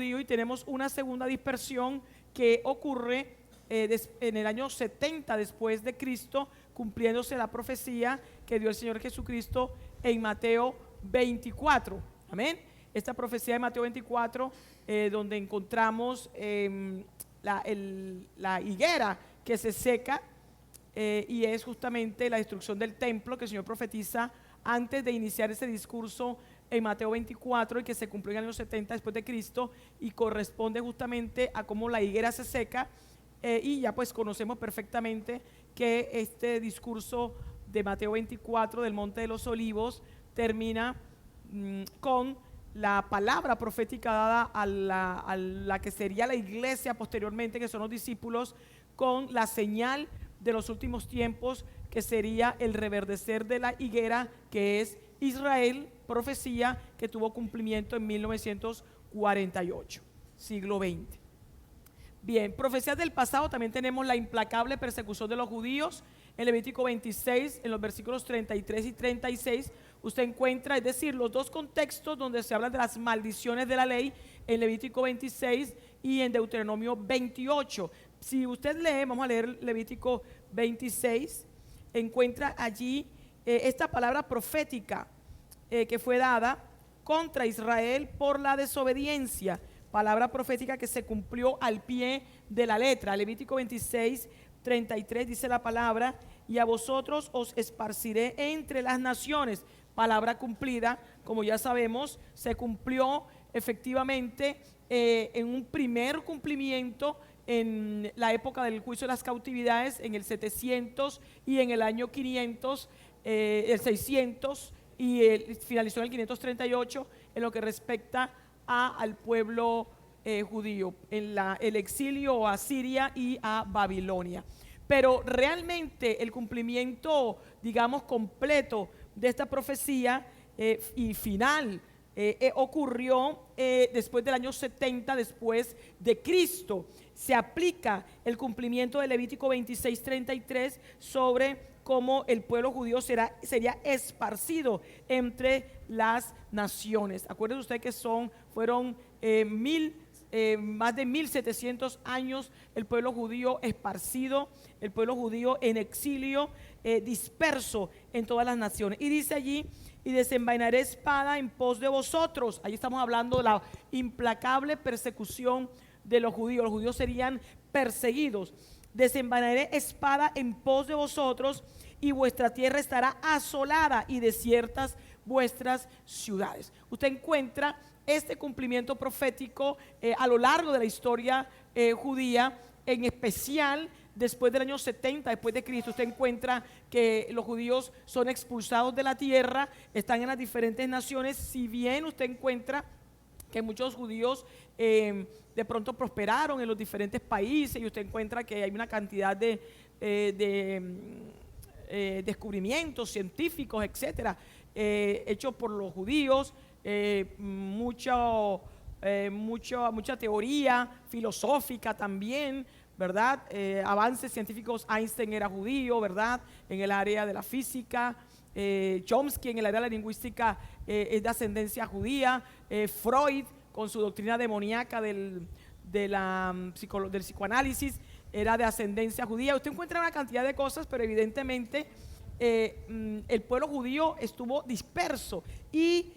judío, y tenemos una segunda dispersión que ocurre en el año 70 después de Cristo, cumpliéndose la profecía que dio el Señor Jesucristo en Mateo 24. Amén. Esta profecía de Mateo 24, donde encontramos la higuera que se seca, y es justamente la destrucción del templo que el Señor profetiza antes de iniciar ese discurso en Mateo 24, y que se cumplió en el año 70 después de Cristo, y corresponde justamente a cómo la higuera se seca. Y ya pues conocemos perfectamente que este discurso de Mateo 24 del Monte de los Olivos termina con la palabra profética dada a la que sería la iglesia posteriormente, que son los discípulos, con la señal de los últimos tiempos, que sería el reverdecer de la higuera, que es Israel, profecía que tuvo cumplimiento en 1948, siglo XX. Bien, profecías del pasado, también tenemos la implacable persecución de los judíos. En Levítico 26, en los versículos 33 y 36, usted encuentra, es decir, los dos contextos donde se habla de las maldiciones de la ley, en Levítico 26 y en Deuteronomio 28. Si usted lee, vamos a leer Levítico 26, encuentra allí esta palabra profética que fue dada contra Israel por la desobediencia, palabra profética que se cumplió al pie de la letra. Levítico 26, 33 dice la palabra: y a vosotros os esparciré entre las naciones. Palabra cumplida, como ya sabemos, se cumplió efectivamente en un primer cumplimiento en la época del juicio de las cautividades, en el 700 y en el año 500, el 600, y finalizó en el 538 en lo que respecta al pueblo judío, en el exilio a Siria y a Babilonia. Pero realmente el cumplimiento, digamos, completo de esta profecía y final ocurrió después del año 70 después de Cristo. Se aplica el cumplimiento de Levítico 26:33 sobre cómo el pueblo judío sería esparcido entre las naciones. Acuérdense usted que fueron más de 1700 años el pueblo judío esparcido, el pueblo judío en exilio, disperso en todas las naciones. Y dice allí: y desenvainaré espada en pos de vosotros. Ahí estamos hablando de la implacable persecución de los judíos. Los judíos serían perseguidos. Desenvainaré espada en pos de vosotros, y vuestra tierra estará asolada y desiertas vuestras ciudades. Usted encuentra este cumplimiento profético a lo largo de la historia judía, en especial después del año 70 después de Cristo. Usted encuentra que los judíos son expulsados de la tierra, están en las diferentes naciones. Si bien usted encuentra que muchos judíos de pronto prosperaron en los diferentes países, y usted encuentra que hay una cantidad de descubrimientos científicos, etcétera, hechos por los judíos, mucha teoría filosófica también, ¿verdad? Avances científicos. Einstein era judío, ¿verdad? En el área de la física. Chomsky en el área de la lingüística es de ascendencia judía. Freud, con su doctrina demoníaca del psicoanálisis, era de ascendencia judía. Usted encuentra una cantidad de cosas, pero evidentemente el pueblo judío estuvo disperso, y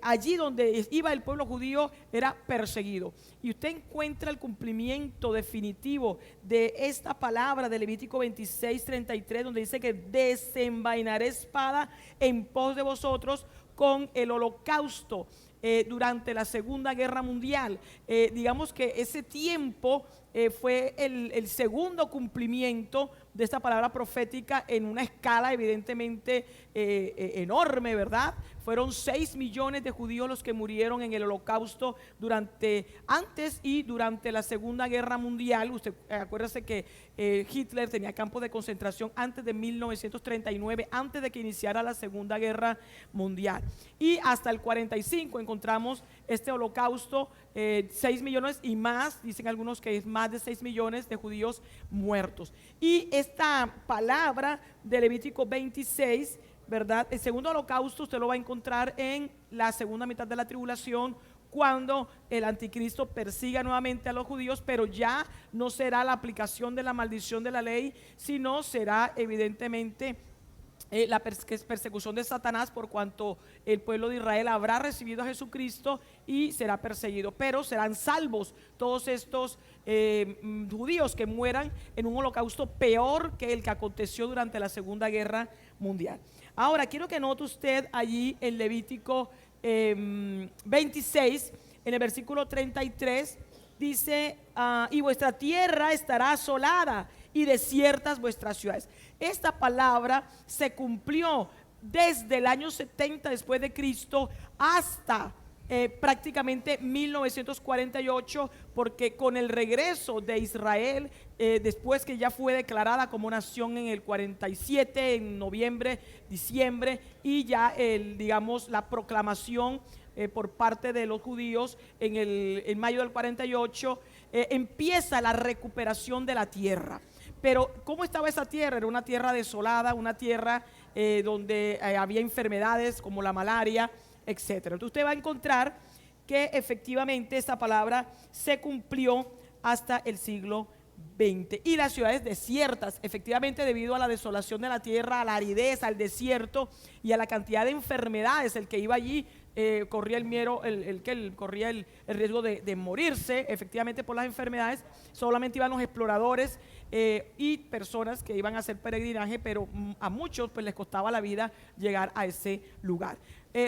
allí donde iba el pueblo judío era perseguido. Y usted encuentra el cumplimiento definitivo de esta palabra de Levítico 26:33, donde dice que desenvainaré espada en pos de vosotros, con el holocausto durante la Segunda Guerra Mundial. Digamos que ese tiempo fue el segundo cumplimiento de esta palabra profética en una escala evidentemente enorme, ¿verdad? Fueron 6 millones de judíos los que murieron en el holocausto antes y durante la Segunda Guerra Mundial. Usted acuérdese que Hitler tenía campos de concentración antes de 1939, antes de que iniciara la Segunda Guerra Mundial. Y hasta el 45 encontramos este holocausto, 6 millones y más, dicen algunos que es más de 6 millones de judíos muertos. Y esta palabra de Levítico 26, ¿verdad? El segundo holocausto usted lo va a encontrar en la segunda mitad de la tribulación, cuando el anticristo persiga nuevamente a los judíos, pero ya no será la aplicación de la maldición de la ley, sino será evidentemente la persecución de Satanás, por cuanto el pueblo de Israel habrá recibido a Jesucristo y será perseguido, pero serán salvos todos estos judíos que mueran en un holocausto peor que el que aconteció durante la Segunda Guerra Mundial. Ahora quiero que note usted allí en Levítico 26, en el versículo 33, dice: y vuestra tierra estará asolada y desiertas vuestras ciudades. Esta palabra se cumplió desde el año 70 después de Cristo hasta prácticamente 1948, porque con el regreso de Israel, después que ya fue declarada como nación en el 47, en noviembre, diciembre, y ya digamos la proclamación por parte de los judíos en mayo del 48, empieza la recuperación de la tierra. Pero ¿cómo estaba esa tierra? Era una tierra desolada, una tierra donde había enfermedades como la malaria, etcétera. Entonces usted va a encontrar que efectivamente esta palabra se cumplió hasta el siglo XX. Y las ciudades desiertas, efectivamente, debido a la desolación de la tierra, a la aridez, al desierto y a la cantidad de enfermedades, el que iba allí corría el miedo, corría el riesgo de morirse efectivamente por las enfermedades. Solamente iban los exploradores y personas que iban a hacer peregrinaje, pero a muchos pues les costaba la vida llegar a ese lugar.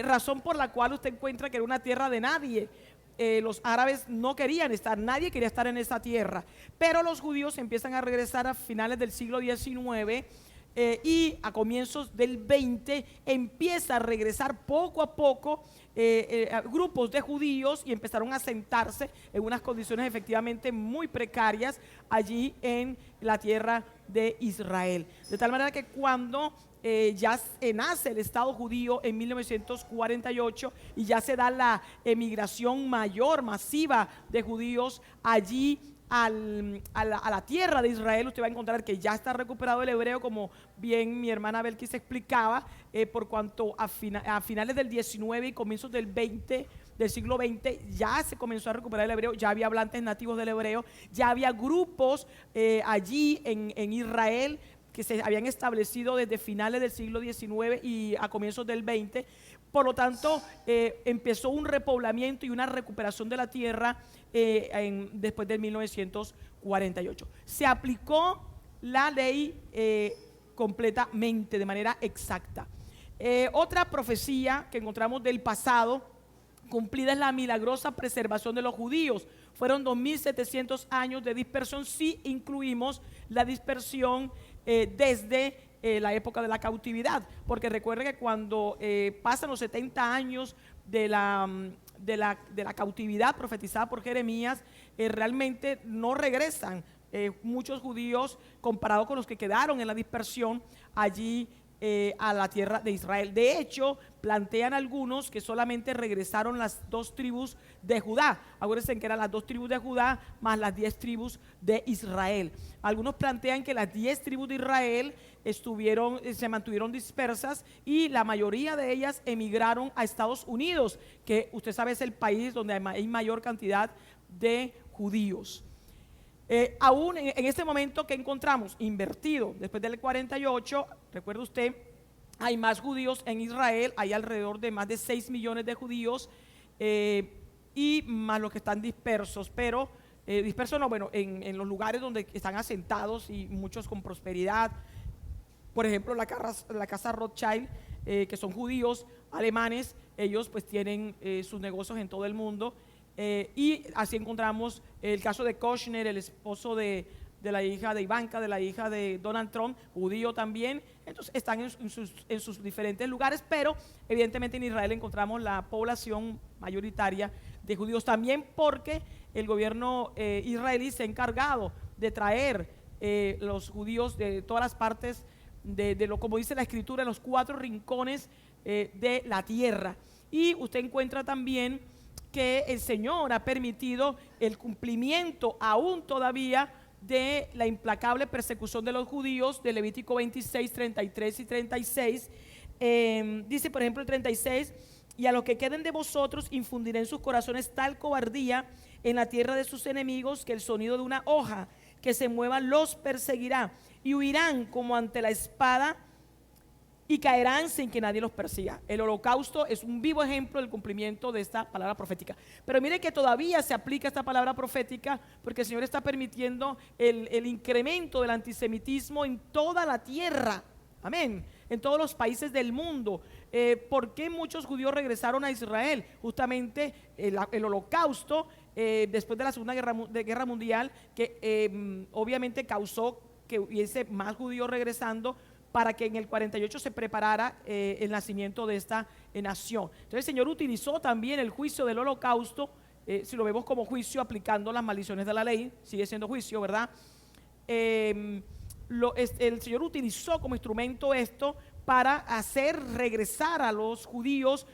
Razón por la cual usted encuentra que era una tierra de nadie. Los árabes no querían estar, nadie quería estar en esa tierra, pero los judíos empiezan a regresar a finales del siglo XIX. Y a comienzos del 20 empieza a regresar poco a poco grupos de judíos, y empezaron a sentarse en unas condiciones efectivamente muy precarias allí en la tierra de Israel. De tal manera que cuando ya nace el Estado judío en 1948 y ya se da la emigración mayor, masiva de judíos allí a la tierra de Israel, usted va a encontrar que ya está recuperado el hebreo, como bien mi hermana Belkis explicaba, por cuanto a finales del 19 y comienzos del siglo XX ya se comenzó a recuperar el hebreo, ya había hablantes nativos del hebreo, ya había grupos allí en Israel que se habían establecido desde finales del siglo XIX y a comienzos del XX. Por lo tanto, empezó un repoblamiento y una recuperación de la tierra después de 1948. Se aplicó la ley completamente, de manera exacta. Otra profecía que encontramos del pasado cumplida es la milagrosa preservación de los judíos. Fueron 2700 años de dispersión, si incluimos la dispersión desde la época de la cautividad, porque recuerden que cuando pasan los 70 años de la cautividad profetizada por Jeremías, realmente no regresan muchos judíos comparados con los que quedaron en la dispersión allí a la tierra de Israel. De hecho, plantean algunos que solamente regresaron las 2 tribus de Judá. Acuérdense que eran las 2 tribus de Judá más las 10 tribus de Israel. Algunos plantean que las 10 tribus de Israel se mantuvieron dispersas y la mayoría de ellas emigraron a Estados Unidos, que usted sabe es el país donde hay mayor cantidad de judíos. Aún en este momento que encontramos invertido después del 48, recuerde usted, hay más judíos en Israel, hay alrededor de más de 6 millones de judíos y más los que están dispersos, pero dispersos no, bueno, en los lugares donde están asentados y muchos con prosperidad. Por ejemplo, la casa Rothschild, que son judíos alemanes, ellos pues tienen sus negocios en todo el mundo. Y así encontramos el caso de Kushner, el esposo de la hija de Ivanka, de la hija de Donald Trump, judío también. Entonces están en sus diferentes lugares, pero evidentemente en Israel encontramos la población mayoritaria de judíos también, porque el gobierno israelí se ha encargado de traer los judíos de todas las partes como dice la escritura, en los 4 rincones de la tierra. Y usted encuentra también que el Señor ha permitido el cumplimiento aún todavía de la implacable persecución de los judíos, de Levítico 26, 33 y 36. Dice por ejemplo el 36: y a los que queden de vosotros infundiré en sus corazones tal cobardía en la tierra de sus enemigos, que el sonido de una hoja que se mueva los perseguirá, y huirán como ante la espada, y caerán sin que nadie los persiga. El holocausto es un vivo ejemplo del cumplimiento de esta palabra profética. Pero mire que todavía se aplica esta palabra profética, porque el Señor está permitiendo el incremento del antisemitismo en toda la tierra. Amén. En todos los países del mundo. ¿Por qué muchos judíos regresaron a Israel? Justamente el holocausto, después de la Segunda Guerra Mundial, que obviamente causó que hubiese más judíos regresando, para que en el 48 se preparara el nacimiento de esta nación. Entonces el Señor utilizó también el juicio del holocausto, si lo vemos como juicio aplicando las maldiciones de la ley, sigue siendo juicio, ¿verdad? El Señor utilizó como instrumento esto para hacer regresar a los judíos,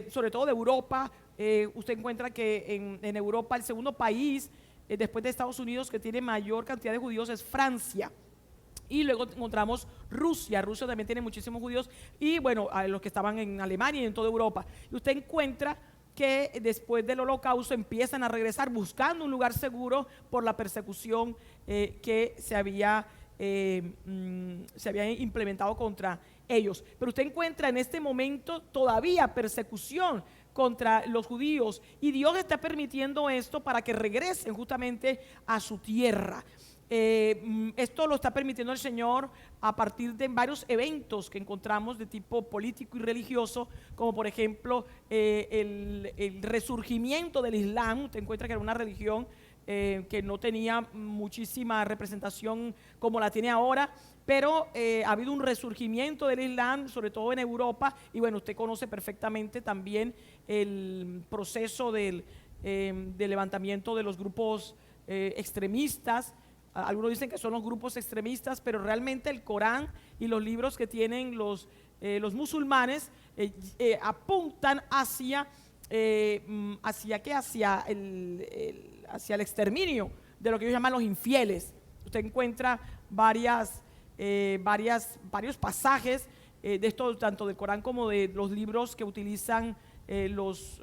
sobre todo de Europa. Usted encuentra que en Europa el segundo país, después de Estados Unidos, que tiene mayor cantidad de judíos es Francia. Y luego encontramos Rusia. Rusia también tiene muchísimos judíos. Y bueno, a los que estaban en Alemania y en toda Europa. Y usted encuentra que después del holocausto empiezan a regresar buscando un lugar seguro por la persecución que se había implementado contra ellos. Pero usted encuentra en este momento todavía persecución contra los judíos. Y Dios está permitiendo esto para que regresen justamente a su tierra. Esto lo está permitiendo el Señor a partir de varios eventos que encontramos de tipo político y religioso, como por ejemplo el resurgimiento del Islam. Usted encuentra que era una religión que no tenía muchísima representación como la tiene ahora, pero ha habido un resurgimiento del Islam, sobre todo en Europa. Y bueno, usted conoce perfectamente también el proceso del levantamiento de los grupos extremistas. Algunos dicen que son los grupos extremistas, pero realmente el Corán y los libros que tienen los musulmanes apuntan hacia el exterminio de lo que ellos llaman los infieles. Usted encuentra varios pasajes de esto, tanto del Corán como de los libros que utilizan los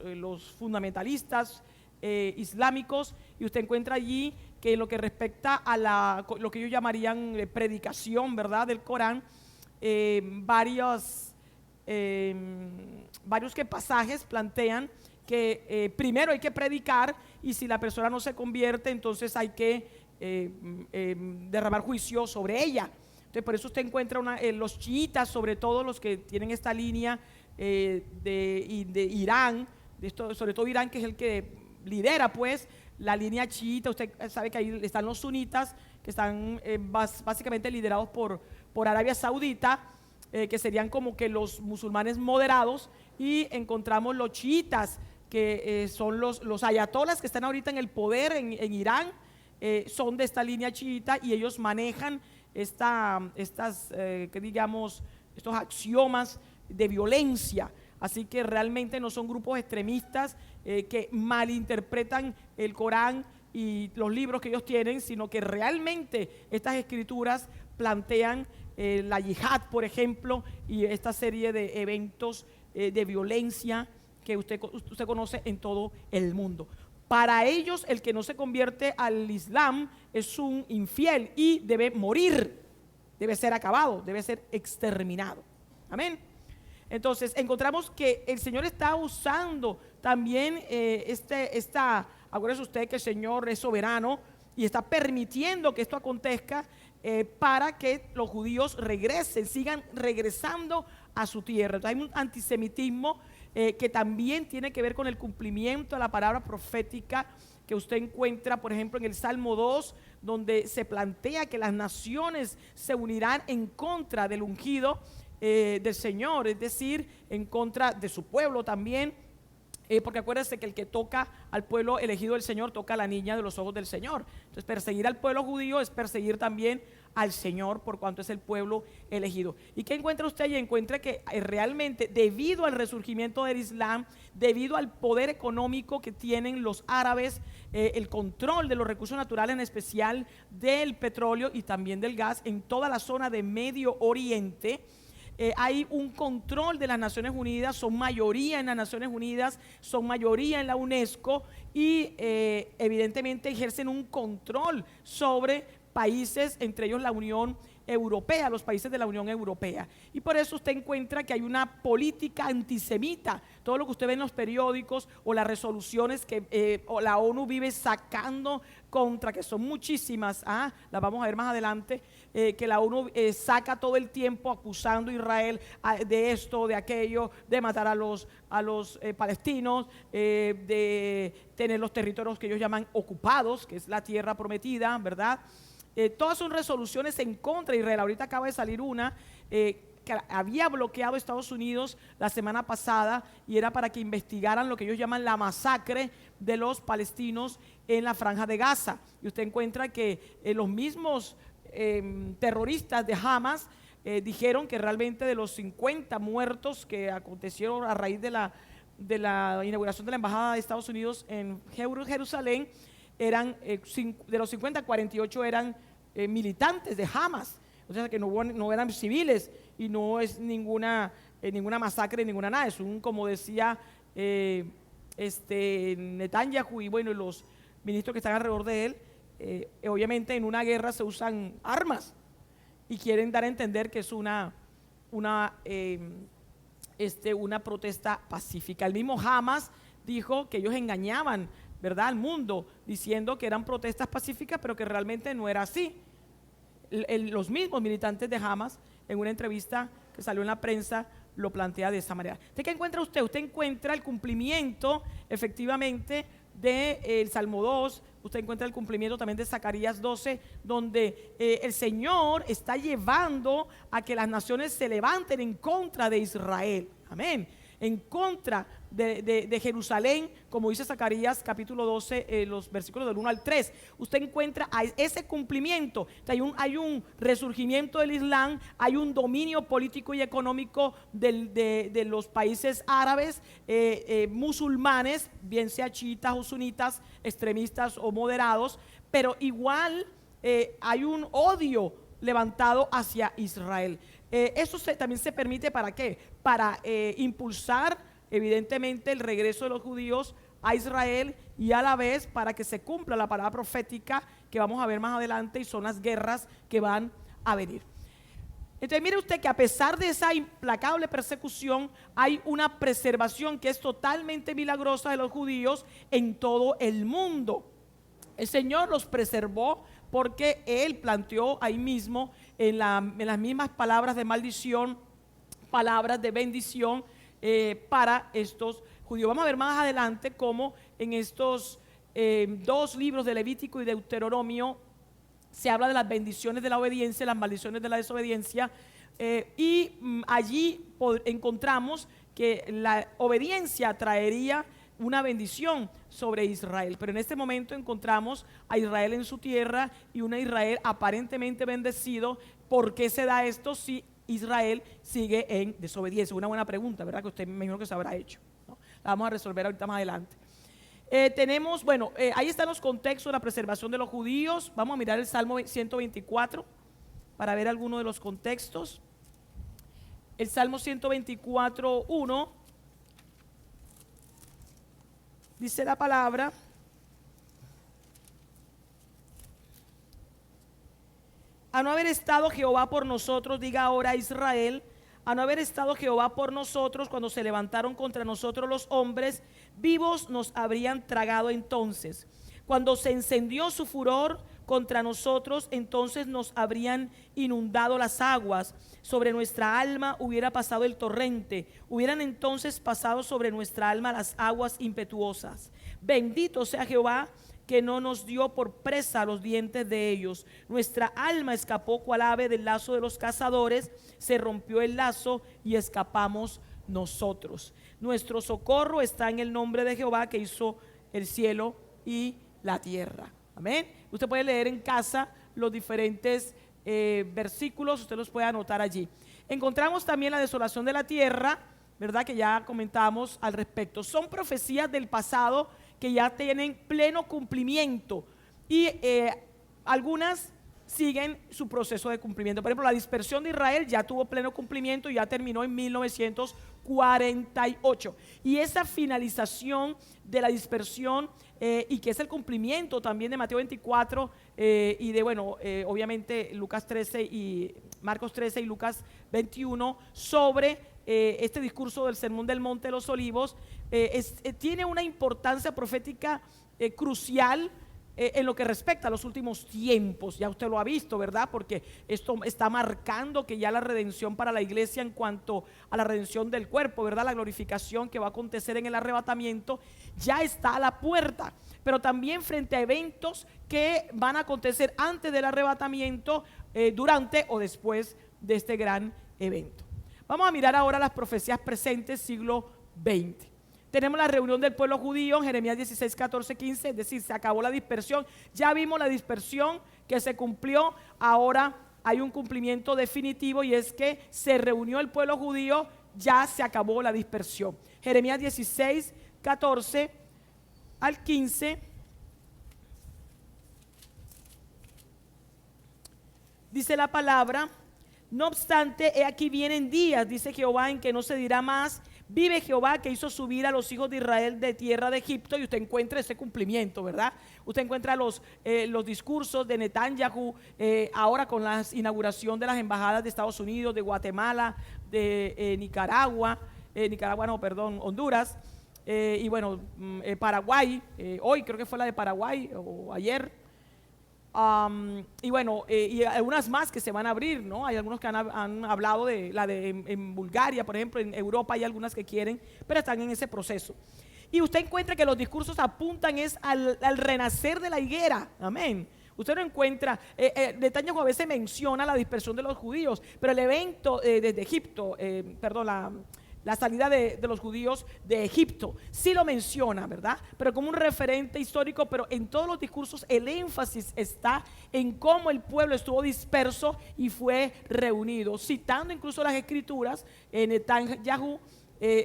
fundamentalistas islámicos, y usted encuentra allí que en lo que respecta a lo que ellos llamarían predicación, ¿verdad?, del Corán, varios pasajes plantean que primero hay que predicar, y si la persona no se convierte, entonces hay que derramar juicio sobre ella. Entonces por eso usted encuentra los chiitas, sobre todo los que tienen esta línea de Irán, sobre todo Irán, que es el que lidera pues la línea chiita. Usted sabe que ahí están los sunitas, que están básicamente liderados por Arabia Saudita, que serían como que los musulmanes moderados, y encontramos los chiitas, que son los ayatolas que están ahorita en el poder en Irán, son de esta línea chiita, y ellos manejan estos axiomas de violencia. Así que realmente no son grupos extremistas que malinterpretan el Corán y los libros que ellos tienen, sino que realmente estas escrituras plantean la yihad, por ejemplo, y esta serie de eventos de violencia que usted conoce en todo el mundo. Para ellos, el que no se convierte al Islam es un infiel y debe morir, debe ser acabado, debe ser exterminado. Amén. Entonces encontramos que el Señor está usando también acuérdese usted que el Señor es soberano y está permitiendo que esto acontezca para que los judíos regresen, sigan regresando a su tierra. Entonces hay un antisemitismo que también tiene que ver con el cumplimiento de la palabra profética que usted encuentra, por ejemplo, en el Salmo 2, donde se plantea que las naciones se unirán en contra del ungido del Señor, es decir, en contra de su pueblo también, porque acuérdense que el que toca al pueblo elegido del Señor toca a la niña de los ojos del Señor. Entonces perseguir al pueblo judío es perseguir también al Señor, por cuanto es el pueblo elegido. ¿Y qué encuentra usted? Y encuentra que realmente, debido al resurgimiento del Islam, debido al poder económico que tienen los árabes, el control de los recursos naturales, en especial del petróleo y también del gas en toda la zona de Medio Oriente, hay un control de las Naciones Unidas, son mayoría en las Naciones Unidas, son mayoría en la UNESCO y evidentemente ejercen un control sobre países, entre ellos la Unión Europea, los países de la Unión Europea. Y por eso usted encuentra que hay una política antisemita. Todo lo que usted ve en los periódicos o las resoluciones que la ONU vive sacando contra, que son muchísimas, las vamos a ver más adelante, que la ONU saca todo el tiempo acusando a Israel de esto, de aquello, de matar a los palestinos, de tener los territorios que ellos llaman ocupados, que es la tierra prometida, ¿verdad? Todas son resoluciones en contra de Israel. Ahorita acaba de salir una que había bloqueado Estados Unidos la semana pasada y era para que investigaran lo que ellos llaman la masacre de los palestinos en la Franja de Gaza. Y usted encuentra que los mismos terroristas de Hamas dijeron que realmente de los 50 muertos que acontecieron a raíz de la inauguración de la embajada de Estados Unidos en Jerusalén, eran de los 50, 48 eran militantes de Hamas, o sea que no eran civiles y no es ninguna masacre, ninguna nada, es como decía Netanyahu y bueno, los ministros que están alrededor de él, obviamente en una guerra se usan armas y quieren dar a entender que es una protesta pacífica. El mismo Hamas dijo que ellos engañaban, ¿verdad?, al mundo, diciendo que eran protestas pacíficas, pero que realmente no era así. Los mismos militantes de Hamas, en una entrevista que salió en la prensa, lo plantea de esa manera. ¿Qué encuentra usted? Usted encuentra el cumplimiento, efectivamente, del Salmo 2, usted encuentra el cumplimiento también de Zacarías 12, donde el Señor está llevando a que las naciones se levanten en contra de Israel. Amén. En contra de Jerusalén, como dice Zacarías capítulo 12, los versículos del 1 al 3. Usted encuentra ese cumplimiento. Hay un resurgimiento del Islam, hay un dominio político y económico de los países árabes, musulmanes, bien sea chiitas o sunitas, extremistas o moderados, pero igual hay un odio levantado hacia Israel. Eso también se permite ¿para qué? Para impulsar evidentemente el regreso de los judíos a Israel y a la vez para que se cumpla la palabra profética que vamos a ver más adelante y son las guerras que van a venir. Entonces mire usted que a pesar de esa implacable persecución hay una preservación que es totalmente milagrosa de los judíos en todo el mundo. El Señor los preservó porque Él planteó ahí mismo en las mismas palabras de maldición, palabras de bendición para estos judíos. Vamos a ver más adelante cómo en estos dos libros de Levítico y Deuteronomio se habla de las bendiciones de la obediencia, las maldiciones de la desobediencia, allí encontramos que la obediencia traería una bendición sobre Israel, pero en este momento encontramos a Israel en su tierra y un Israel aparentemente bendecido. ¿Por qué se da esto si Israel sigue en desobediencia? Una buena pregunta, ¿verdad? Que usted me imagino que se habrá hecho, ¿no? La vamos a resolver ahorita más adelante. Ahí están los contextos de la preservación de los judíos. Vamos a mirar el Salmo 124 para ver algunos de los contextos. El Salmo 124, 1 dice la palabra: a no haber estado Jehová por nosotros, diga ahora Israel, a no haber estado Jehová por nosotros cuando se levantaron contra nosotros los hombres, vivos nos habrían tragado entonces. Cuando se encendió su furor contra nosotros, entonces nos habrían inundado las aguas. Sobre nuestra alma hubiera pasado el torrente, hubieran entonces pasado sobre nuestra alma las aguas impetuosas. Bendito sea Jehová, que no nos dio por presa los dientes de ellos. Nuestra alma escapó cual ave del lazo de los cazadores, se rompió el lazo y escapamos nosotros. Nuestro socorro está en el nombre de Jehová, que hizo el cielo y la tierra. Amén. Usted puede leer en casa los diferentes versículos, usted los puede anotar allí. Encontramos también la desolación de la tierra, ¿verdad?, que ya comentamos al respecto. Son profecías del pasado que ya tienen pleno cumplimiento y algunas siguen su proceso de cumplimiento. Por ejemplo, la dispersión de Israel ya tuvo pleno cumplimiento y ya terminó en 1948. Y esa finalización de la dispersión y que es el cumplimiento también de Mateo 24 y de, obviamente Lucas 13 y Marcos 13 y Lucas 21 sobre este discurso del Sermón del Monte de los Olivos, tiene una importancia profética crucial en lo que respecta a los últimos tiempos. Ya usted lo ha visto, ¿verdad? Porque esto está marcando que ya la redención para la iglesia en cuanto a la redención del cuerpo, ¿verdad? La glorificación que va a acontecer en el arrebatamiento ya está a la puerta, pero también frente a eventos que van a acontecer antes del arrebatamiento, durante o después de este gran evento. Vamos a mirar ahora las profecías presentes, siglo XX. Tenemos la reunión del pueblo judío en Jeremías 16, 14, 15, es decir, se acabó la dispersión. Ya vimos la dispersión que se cumplió, ahora hay un cumplimiento definitivo y es que se reunió el pueblo judío, ya se acabó la dispersión. Jeremías 16, 14 al 15. Dice la palabra: no obstante, he aquí vienen días, dice Jehová, en que no se dirá más: vive Jehová, que hizo subir a los hijos de Israel de tierra de Egipto. Y usted encuentra ese cumplimiento, ¿verdad? Usted encuentra los discursos de Netanyahu ahora con la inauguración de las embajadas de Estados Unidos, de Guatemala, de Honduras, y Paraguay, hoy creo que fue la de Paraguay o ayer. Y algunas más que se van a abrir, ¿no? Hay algunos que han hablado de la de en Bulgaria, por ejemplo. En Europa hay algunas que quieren, pero están en ese proceso. Y usted encuentra que los discursos apuntan al renacer de la higuera. Amén. Usted no encuentra, Netanyahu a veces menciona la dispersión de los judíos, pero el evento desde Egipto, la salida de los judíos de Egipto, sí lo menciona, ¿verdad? Pero como un referente histórico. Pero en todos los discursos el énfasis está en cómo el pueblo estuvo disperso y fue reunido, citando incluso las escrituras, Netanyahu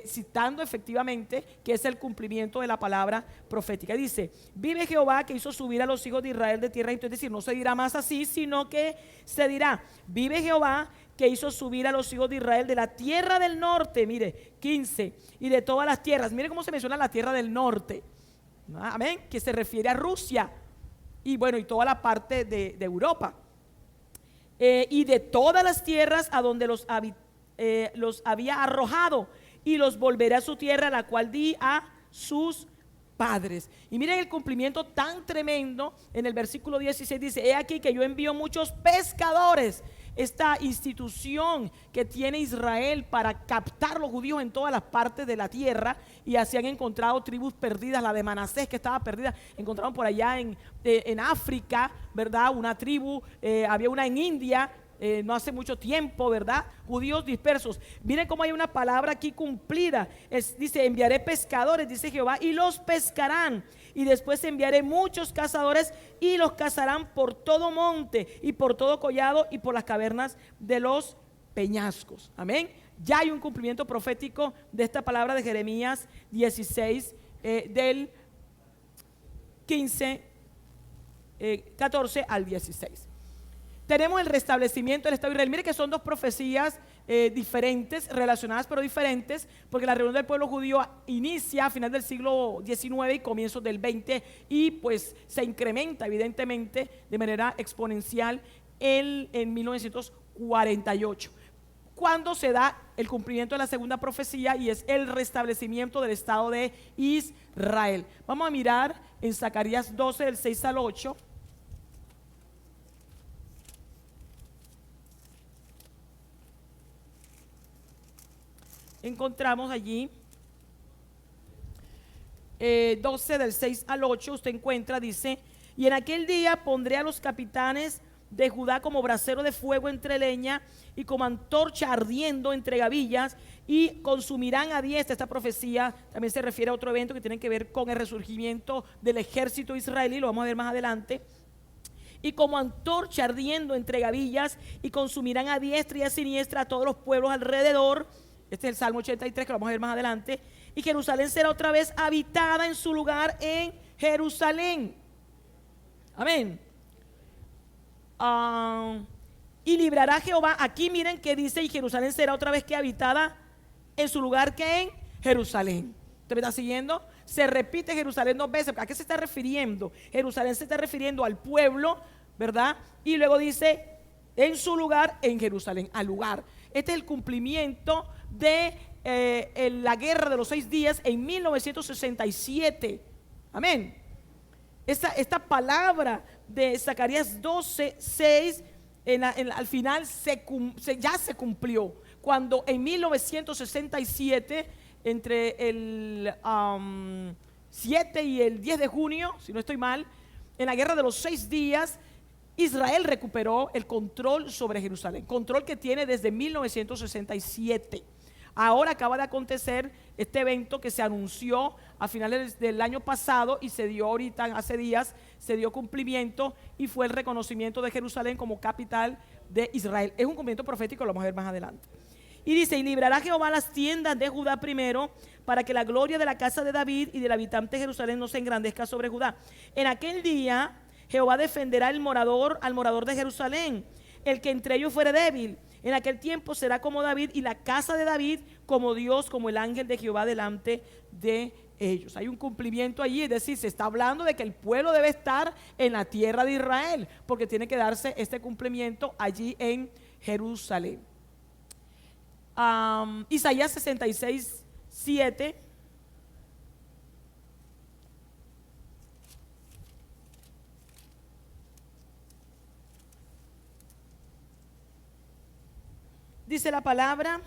citando efectivamente que es el cumplimiento de la palabra profética. Dice: vive Jehová, que hizo subir a los hijos de Israel de tierra. Entonces, es decir, no se dirá más así, sino que se dirá: vive Jehová, que hizo subir a los hijos de Israel de la tierra del norte. Mire, 15, y de todas las tierras. Mire cómo se menciona la tierra del norte. Amén, que se refiere a Rusia y toda la parte de Europa, y de todas las tierras a donde los había arrojado, y los volveré a su tierra, la cual di a sus padres. Y miren el cumplimiento tan tremendo. En el versículo 16 dice: he aquí que yo envío muchos pescadores. Esta institución que tiene Israel para captar los judíos en todas las partes de la tierra, y así han encontrado tribus perdidas. La de Manasés, que estaba perdida, encontraron por allá en África, ¿verdad? Una tribu, había una en India, no hace mucho tiempo, ¿verdad? Judíos dispersos. Miren cómo hay una palabra aquí cumplida. Dice: enviaré pescadores, dice Jehová, y los pescarán. Y después enviaré muchos cazadores, y los cazarán por todo monte y por todo collado y por las cavernas de los peñascos. Amén. Ya hay un cumplimiento profético de esta palabra de Jeremías 16, del 14 al 16. Tenemos el restablecimiento del Estado de Israel. Mire que son dos profecías diferentes, relacionadas pero diferentes, porque la reunión del pueblo judío inicia a final del siglo XIX y comienzos del XX, y pues se incrementa evidentemente de manera exponencial en 1948, cuando se da el cumplimiento de la segunda profecía, y es el restablecimiento del Estado de Israel. Vamos a mirar en Zacarías 12, del 6 al 8. Encontramos allí 12 del 6 al 8, usted encuentra, dice: y en aquel día pondré a los capitanes de Judá como brasero de fuego entre leña, y como antorcha ardiendo entre gavillas, y consumirán a diestra. Esta profecía también se refiere a otro evento que tiene que ver con el resurgimiento del ejército israelí, lo vamos a ver más adelante. Y como antorcha ardiendo entre gavillas, y consumirán a diestra y a siniestra a todos los pueblos alrededor. Este es el Salmo 83, que lo vamos a ver más adelante. Y Jerusalén será otra vez habitada en su lugar en Jerusalén. Amén. Ah, y librará Jehová, aquí miren que dice, y Jerusalén será otra vez que habitada en su lugar que en Jerusalén. ¿Usted me está siguiendo? Se repite Jerusalén 2 veces. ¿A qué se está refiriendo? Jerusalén se está refiriendo al pueblo, ¿verdad? Y luego dice, en su lugar en Jerusalén, al lugar. Este es el cumplimiento de la guerra de los 6 días en 1967. Amén. Esta palabra de Zacarías 12:6 al final ya se cumplió. Cuando en 1967, entre el 7 y el 10 de junio, si no estoy mal, en la guerra de los 6 días, Israel recuperó el control sobre Jerusalén, control que tiene desde 1967. Ahora acaba de acontecer este evento que se anunció a finales del año pasado y se dio ahorita, hace días, se dio cumplimiento y fue el reconocimiento de Jerusalén como capital de Israel. Es un cumplimiento profético, lo vamos a ver más adelante. Y dice, y librará Jehová las tiendas de Judá primero, para que la gloria de la casa de David y del habitante de Jerusalén no se engrandezca sobre Judá. En aquel día Jehová defenderá al morador de Jerusalén, el que entre ellos fuere débil. En aquel tiempo será como David y la casa de David como Dios, como el ángel de Jehová delante de ellos. Hay un cumplimiento allí, es decir, se está hablando de que el pueblo debe estar en la tierra de Israel, porque tiene que darse este cumplimiento allí en Jerusalén. Isaías 66:7. Dice la palabra,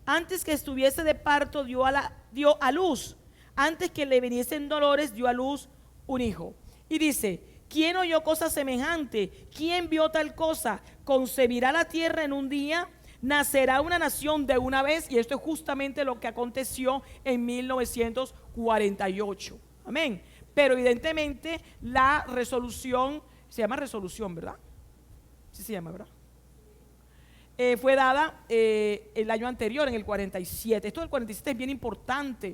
antes que estuviese de parto dio a luz, antes que le viniesen dolores dio a luz un hijo. Y dice, ¿quién oyó cosa semejante? ¿Quién vio tal cosa? ¿Concebirá la tierra en un día? ¿Nacerá una nación de una vez? Y esto es justamente lo que aconteció en 1948. Amén. Pero evidentemente la resolución, se llama resolución, ¿verdad? Sí se llama, ¿verdad? Fue dada el año anterior, en el 47. Esto del 47 es bien importante,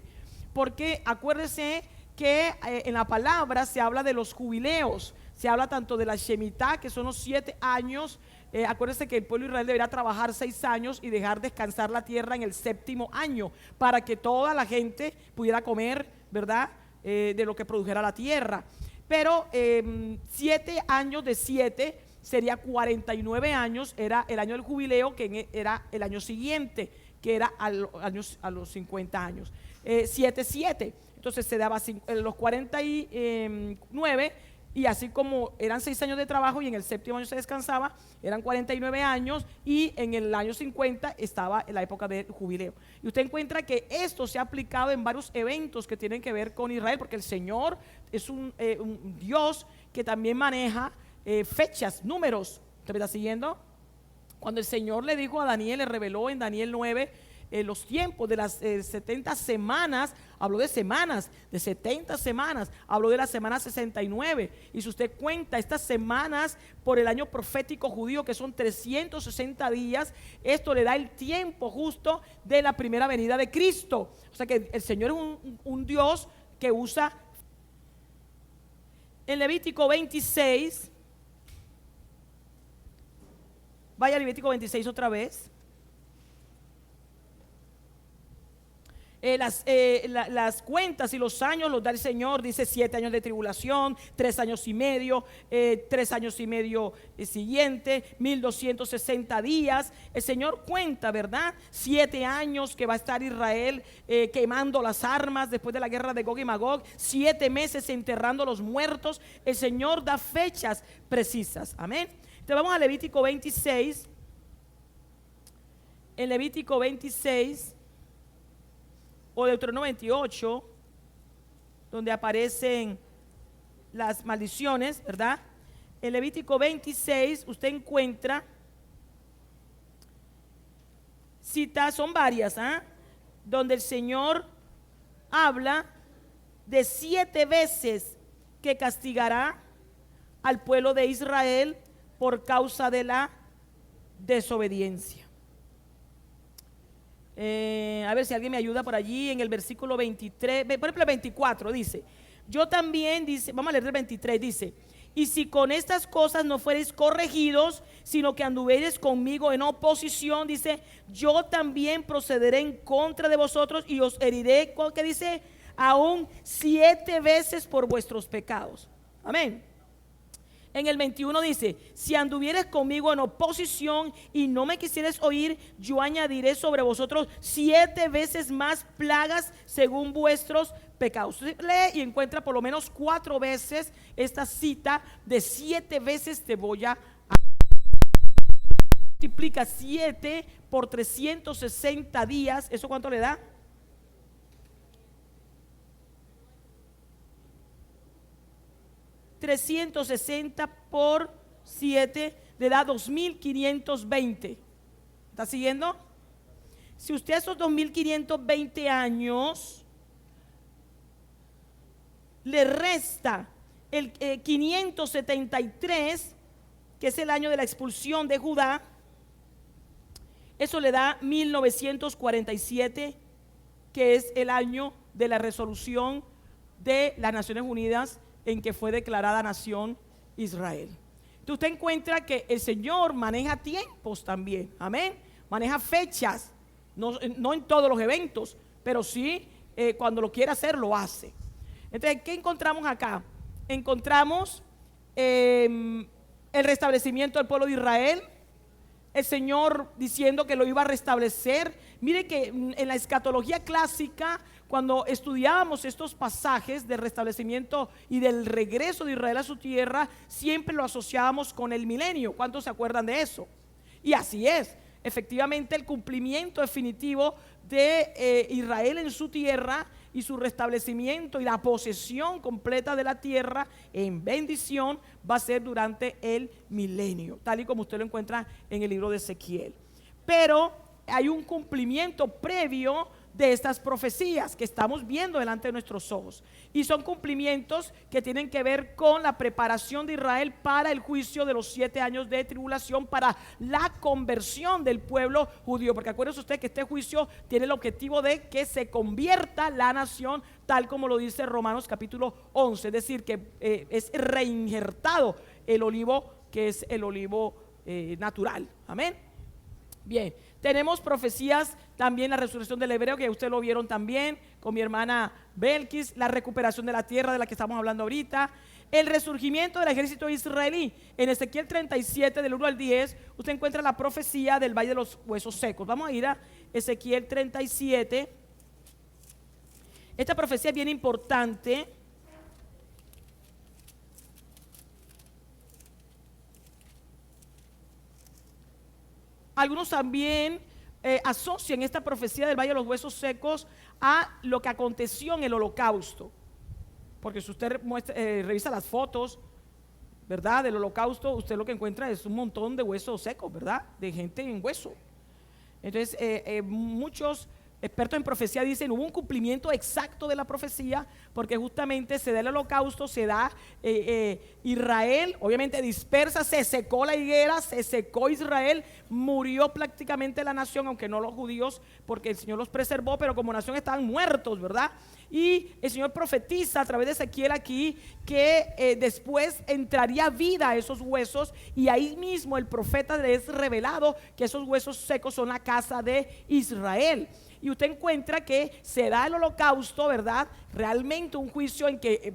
porque acuérdese que en la palabra se habla de los jubileos, se habla tanto de la Shemitah, que son los 7 años. Acuérdese que el pueblo de Israel deberá trabajar 6 años y dejar descansar la tierra en el 7º año, para que toda la gente pudiera comer, ¿verdad? De lo que produjera la tierra. Pero 7 años de 7 sería 49 años, era el año del jubileo, que era el año siguiente, que era a los 50 años. 7. Entonces se daba los 49, y así como eran 6 años de trabajo y en el 7º año se descansaba, eran 49 años, y en el año 50 estaba en la época del jubileo. Y usted encuentra que esto se ha aplicado en varios eventos que tienen que ver con Israel, porque el Señor es un Dios que también maneja fechas, números. ¿Usted me está siguiendo? Cuando el Señor le dijo a Daniel, le reveló en Daniel 9 los tiempos de las 70 semanas, habló de semanas, de 70 semanas, habló de la semana 69. Y si usted cuenta estas semanas por el año profético judío, que son 360 días, esto le da el tiempo justo de la primera venida de Cristo. O sea que el Señor es un Dios que usa. En Levítico 26, vaya a Levítico 26 otra vez. Las cuentas y los años los da el Señor. Dice 7 años de tribulación, 3 años y medio, 3 años y medio siguiente, 1260 días. El Señor cuenta, ¿verdad? 7 años que va a estar Israel quemando las armas después de la guerra de Gog y Magog, 7 meses enterrando los muertos. El Señor da fechas precisas. Amén. Entonces vamos a Levítico 26. En Levítico 26 o Deuteronomio 28, donde aparecen las maldiciones, ¿verdad? En Levítico 26 usted encuentra citas, son varias, donde el Señor habla de 7 veces que castigará al pueblo de Israel por causa de la desobediencia. A ver si alguien me ayuda por allí. En el versículo 23, por ejemplo el 24 dice: yo también, dice, vamos a leer el 23, dice: y si con estas cosas no fuereis corregidos, sino que anduviereis conmigo en oposición, dice, yo también procederé en contra de vosotros y os heriré, ¿qué dice? Aún 7 veces por vuestros pecados. Amén. En el 21 dice: si anduvieres conmigo en oposición y no me quisieres oír, yo añadiré sobre vosotros 7 veces más plagas según vuestros pecados. Usted lee y encuentra por lo menos 4 veces esta cita de 7 veces te voy a multiplica 7 por 360 días. ¿Eso cuánto le da? $360 por 7 le da 2520. ¿Está siguiendo? Si usted esos 2520 años le resta el 573, que es el año de la expulsión de Judá, eso le da 1947, que es el año de la resolución de las Naciones Unidas en que fue declarada nación Israel. Entonces usted encuentra que el Señor maneja tiempos también, amén, maneja fechas, no en todos los eventos, pero sí cuando lo quiere hacer lo hace. Entonces, ¿qué encontramos acá? Encontramos el restablecimiento del pueblo de Israel, el Señor diciendo que lo iba a restablecer. Mire que en la escatología clásica, cuando estudiábamos estos pasajes del restablecimiento y del regreso de Israel a su tierra, siempre lo asociábamos con el milenio. ¿Cuántos se acuerdan de eso? Y así es, efectivamente el cumplimiento definitivo de Israel en su tierra y su restablecimiento y la posesión completa de la tierra en bendición va a ser durante el milenio, tal y como usted lo encuentra en el libro de Ezequiel. Pero hay un cumplimiento previo de estas profecías que estamos viendo delante de nuestros ojos, y son cumplimientos que tienen que ver con la preparación de Israel para el juicio de los 7 años de tribulación, para la conversión del pueblo judío, porque acuérdese usted que este juicio tiene el objetivo de que se convierta la nación, tal como lo dice Romanos capítulo 11, es decir, que es reinjertado el olivo, que es el olivo natural. Amén. Bien, tenemos profecías también, la resurrección del hebreo, que ustedes lo vieron también con mi hermana Belkis, la recuperación de la tierra de la que estamos hablando ahorita, el resurgimiento del ejército israelí. En Ezequiel 37 del 1 al 10 usted encuentra la profecía del valle de los huesos secos. Vamos a ir a Ezequiel 37. Esta profecía es bien importante. Algunos también asocian esta profecía del valle de los huesos secos a lo que aconteció en el holocausto, porque si usted revisa las fotos, ¿verdad?, del holocausto, usted lo que encuentra es un montón de huesos secos, ¿verdad?, de gente en hueso. Entonces muchos expertos en profecía dicen hubo un cumplimiento exacto de la profecía, porque justamente se da el holocausto, se da Israel, obviamente dispersa, se secó la higuera, se secó Israel, murió prácticamente la nación, aunque no los judíos, porque el Señor los preservó, pero como nación estaban muertos, ¿verdad? Y el Señor profetiza a través de Ezequiel aquí que después entraría vida a esos huesos, y ahí mismo el profeta le es revelado que esos huesos secos son la casa de Israel. Y usted encuentra que se da el holocausto, ¿verdad? Realmente un juicio en que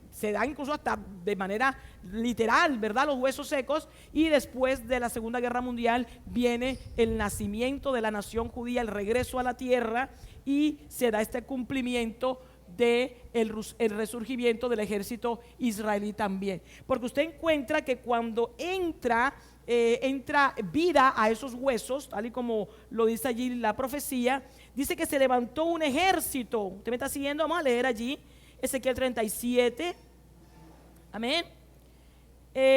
se da incluso hasta de manera literal, ¿verdad?, los huesos secos. Y después de la Segunda Guerra Mundial viene el nacimiento de la nación judía, el regreso a la tierra, y se da este cumplimiento de el resurgimiento del ejército israelí también. Porque usted encuentra que cuando entra vida a esos huesos, tal y como lo dice allí la profecía, dice que se levantó un ejército. ¿Usted me está siguiendo? Vamos a leer allí Ezequiel 37. Amén.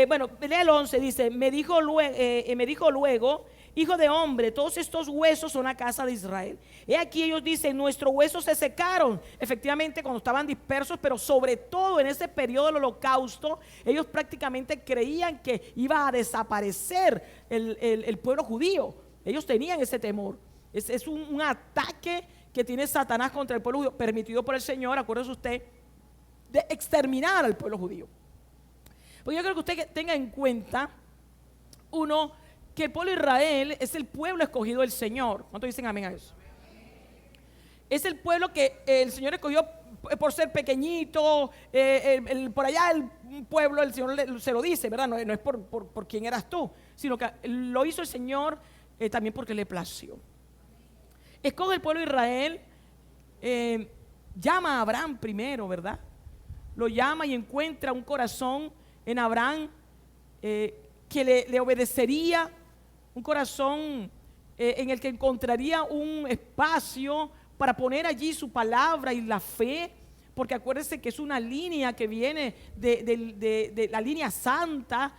Bueno, lea el 11, dice, me dijo luego, hijo de hombre, todos estos huesos son la casa de Israel. He aquí ellos dicen, nuestros huesos se secaron. Efectivamente, cuando estaban dispersos, pero sobre todo en ese periodo del holocausto, ellos prácticamente creían que iba a desaparecer el pueblo judío. Ellos tenían ese temor. Es un ataque que tiene Satanás contra el pueblo judío, permitido por el Señor. Acuérdese usted de exterminar al pueblo judío. Porque yo creo que usted tenga en cuenta, uno, que el pueblo de Israel es el pueblo escogido del Señor. ¿Cuántos dicen amén a eso? Es el pueblo que el Señor escogió por ser pequeñito. Por allá el pueblo, el Señor se lo dice, ¿verdad? No es por quién eras tú, sino que lo hizo el Señor también porque le plació. Escoge el pueblo de Israel, llama a Abraham primero, ¿verdad? Lo llama y encuentra un corazón en Abraham que le obedecería, un corazón en el que encontraría un espacio para poner allí su palabra y la fe, porque acuérdense que es una línea que viene de la línea santa.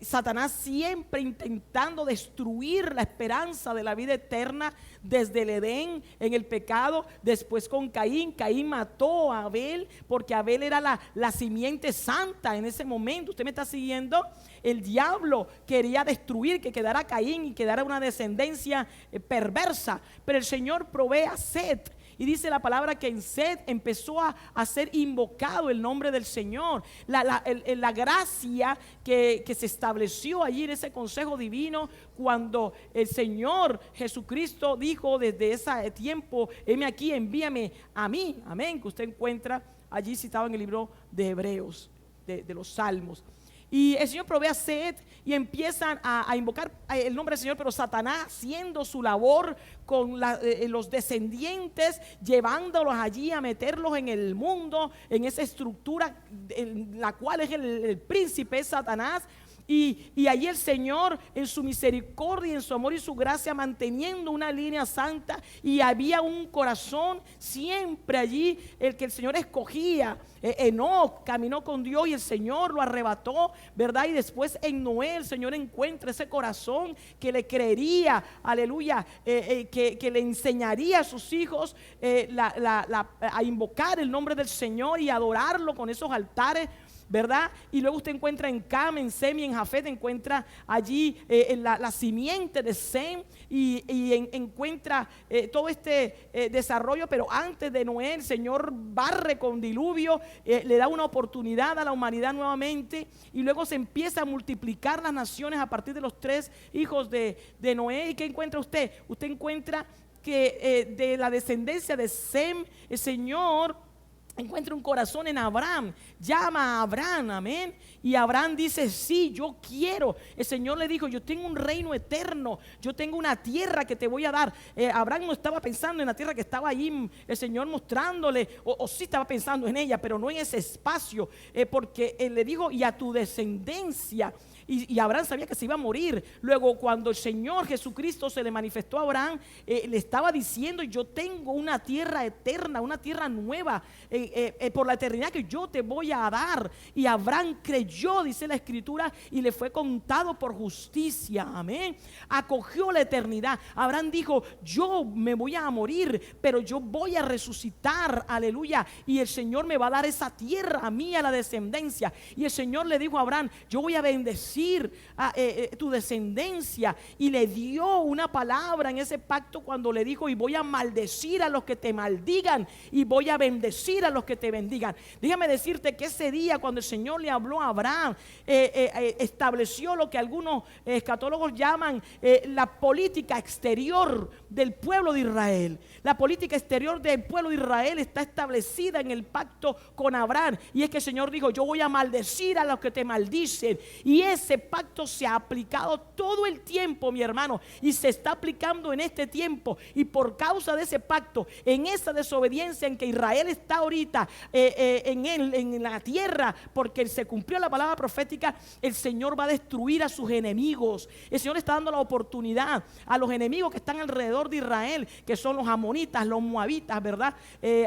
Satanás siempre intentando destruir la esperanza de la vida eterna desde el Edén en el pecado. Después con Caín mató a Abel porque Abel era la simiente santa en ese momento. Usted me está siguiendo. El diablo quería destruir, que quedara Caín y quedara una descendencia perversa, pero el Señor provee a Set. Y dice la palabra que en Set empezó a ser invocado el nombre del Señor. La gracia que se estableció allí en ese consejo divino, cuando el Señor Jesucristo dijo desde ese tiempo: heme aquí, envíame a mí. Amén. Que usted encuentra allí citado en el libro de Hebreos, de los Salmos. Y el Señor provee a Set y empiezan a invocar el nombre del Señor, pero Satanás haciendo su labor con los descendientes, llevándolos allí a meterlos en el mundo, en esa estructura en la cual es el príncipe, es Satanás. Y allí el Señor en su misericordia, en su amor y su gracia, manteniendo una línea santa, y había un corazón siempre allí, el que el Señor escogía. Enoc caminó con Dios y el Señor lo arrebató, ¿verdad? Y después en Noé el Señor encuentra ese corazón que le creería, aleluya, que le enseñaría a sus hijos a invocar el nombre del Señor y adorarlo con esos altares, ¿verdad? Y luego usted encuentra en Cam, en Sem y en Jafet, encuentra allí la simiente de Sem y encuentra todo este desarrollo. Pero antes de Noé, el Señor barre con diluvio, le da una oportunidad a la humanidad nuevamente, y luego se empieza a multiplicar las naciones a partir de los 3 hijos de Noé. ¿Y qué encuentra usted? Usted encuentra que de la descendencia de Sem, el Señor encuentra un corazón en Abraham, llama a Abraham, amén. Y Abraham dice: sí, yo quiero. El Señor le dijo: yo tengo un reino eterno, yo tengo una tierra que te voy a dar. Abraham no estaba pensando en la tierra que estaba allí el Señor mostrándole, o sí estaba pensando en ella, pero no en ese espacio, porque él le dijo: y a tu descendencia. Y Abraham sabía que se iba a morir. Luego, cuando el Señor Jesucristo se le manifestó a Abraham, le estaba diciendo: yo tengo una tierra eterna, una tierra nueva, por la eternidad que yo te voy a dar. Y Abraham creyó, dice la Escritura, y le fue contado por justicia. Amén. Acogió la eternidad. Abraham dijo: yo me voy a morir, pero yo voy a resucitar. Aleluya. Y el Señor me va a dar esa tierra a mí, a la descendencia. Y el Señor le dijo a Abraham: yo voy a bendecir a tu descendencia. Y le dio una palabra en ese pacto cuando le dijo: y voy a maldecir a los que te maldigan, y voy a bendecir a los que te bendigan. Déjame decirte que ese día, cuando el Señor le habló a Abraham, estableció lo que algunos escatólogos llaman la política exterior del pueblo de Israel. La política exterior del pueblo de Israel está establecida en el pacto con Abraham, y es que el Señor dijo: yo voy a maldecir a los que te maldicen. Y ese pacto se ha aplicado todo el tiempo, mi hermano, y se está aplicando en este tiempo. Y por causa de ese pacto, en esa desobediencia en que Israel está ahorita en la tierra, porque se cumplió la palabra profética, el Señor va a destruir a sus enemigos. El Señor está dando la oportunidad a los enemigos que están alrededor de Israel, que son los amonitas, los moabitas, ¿verdad?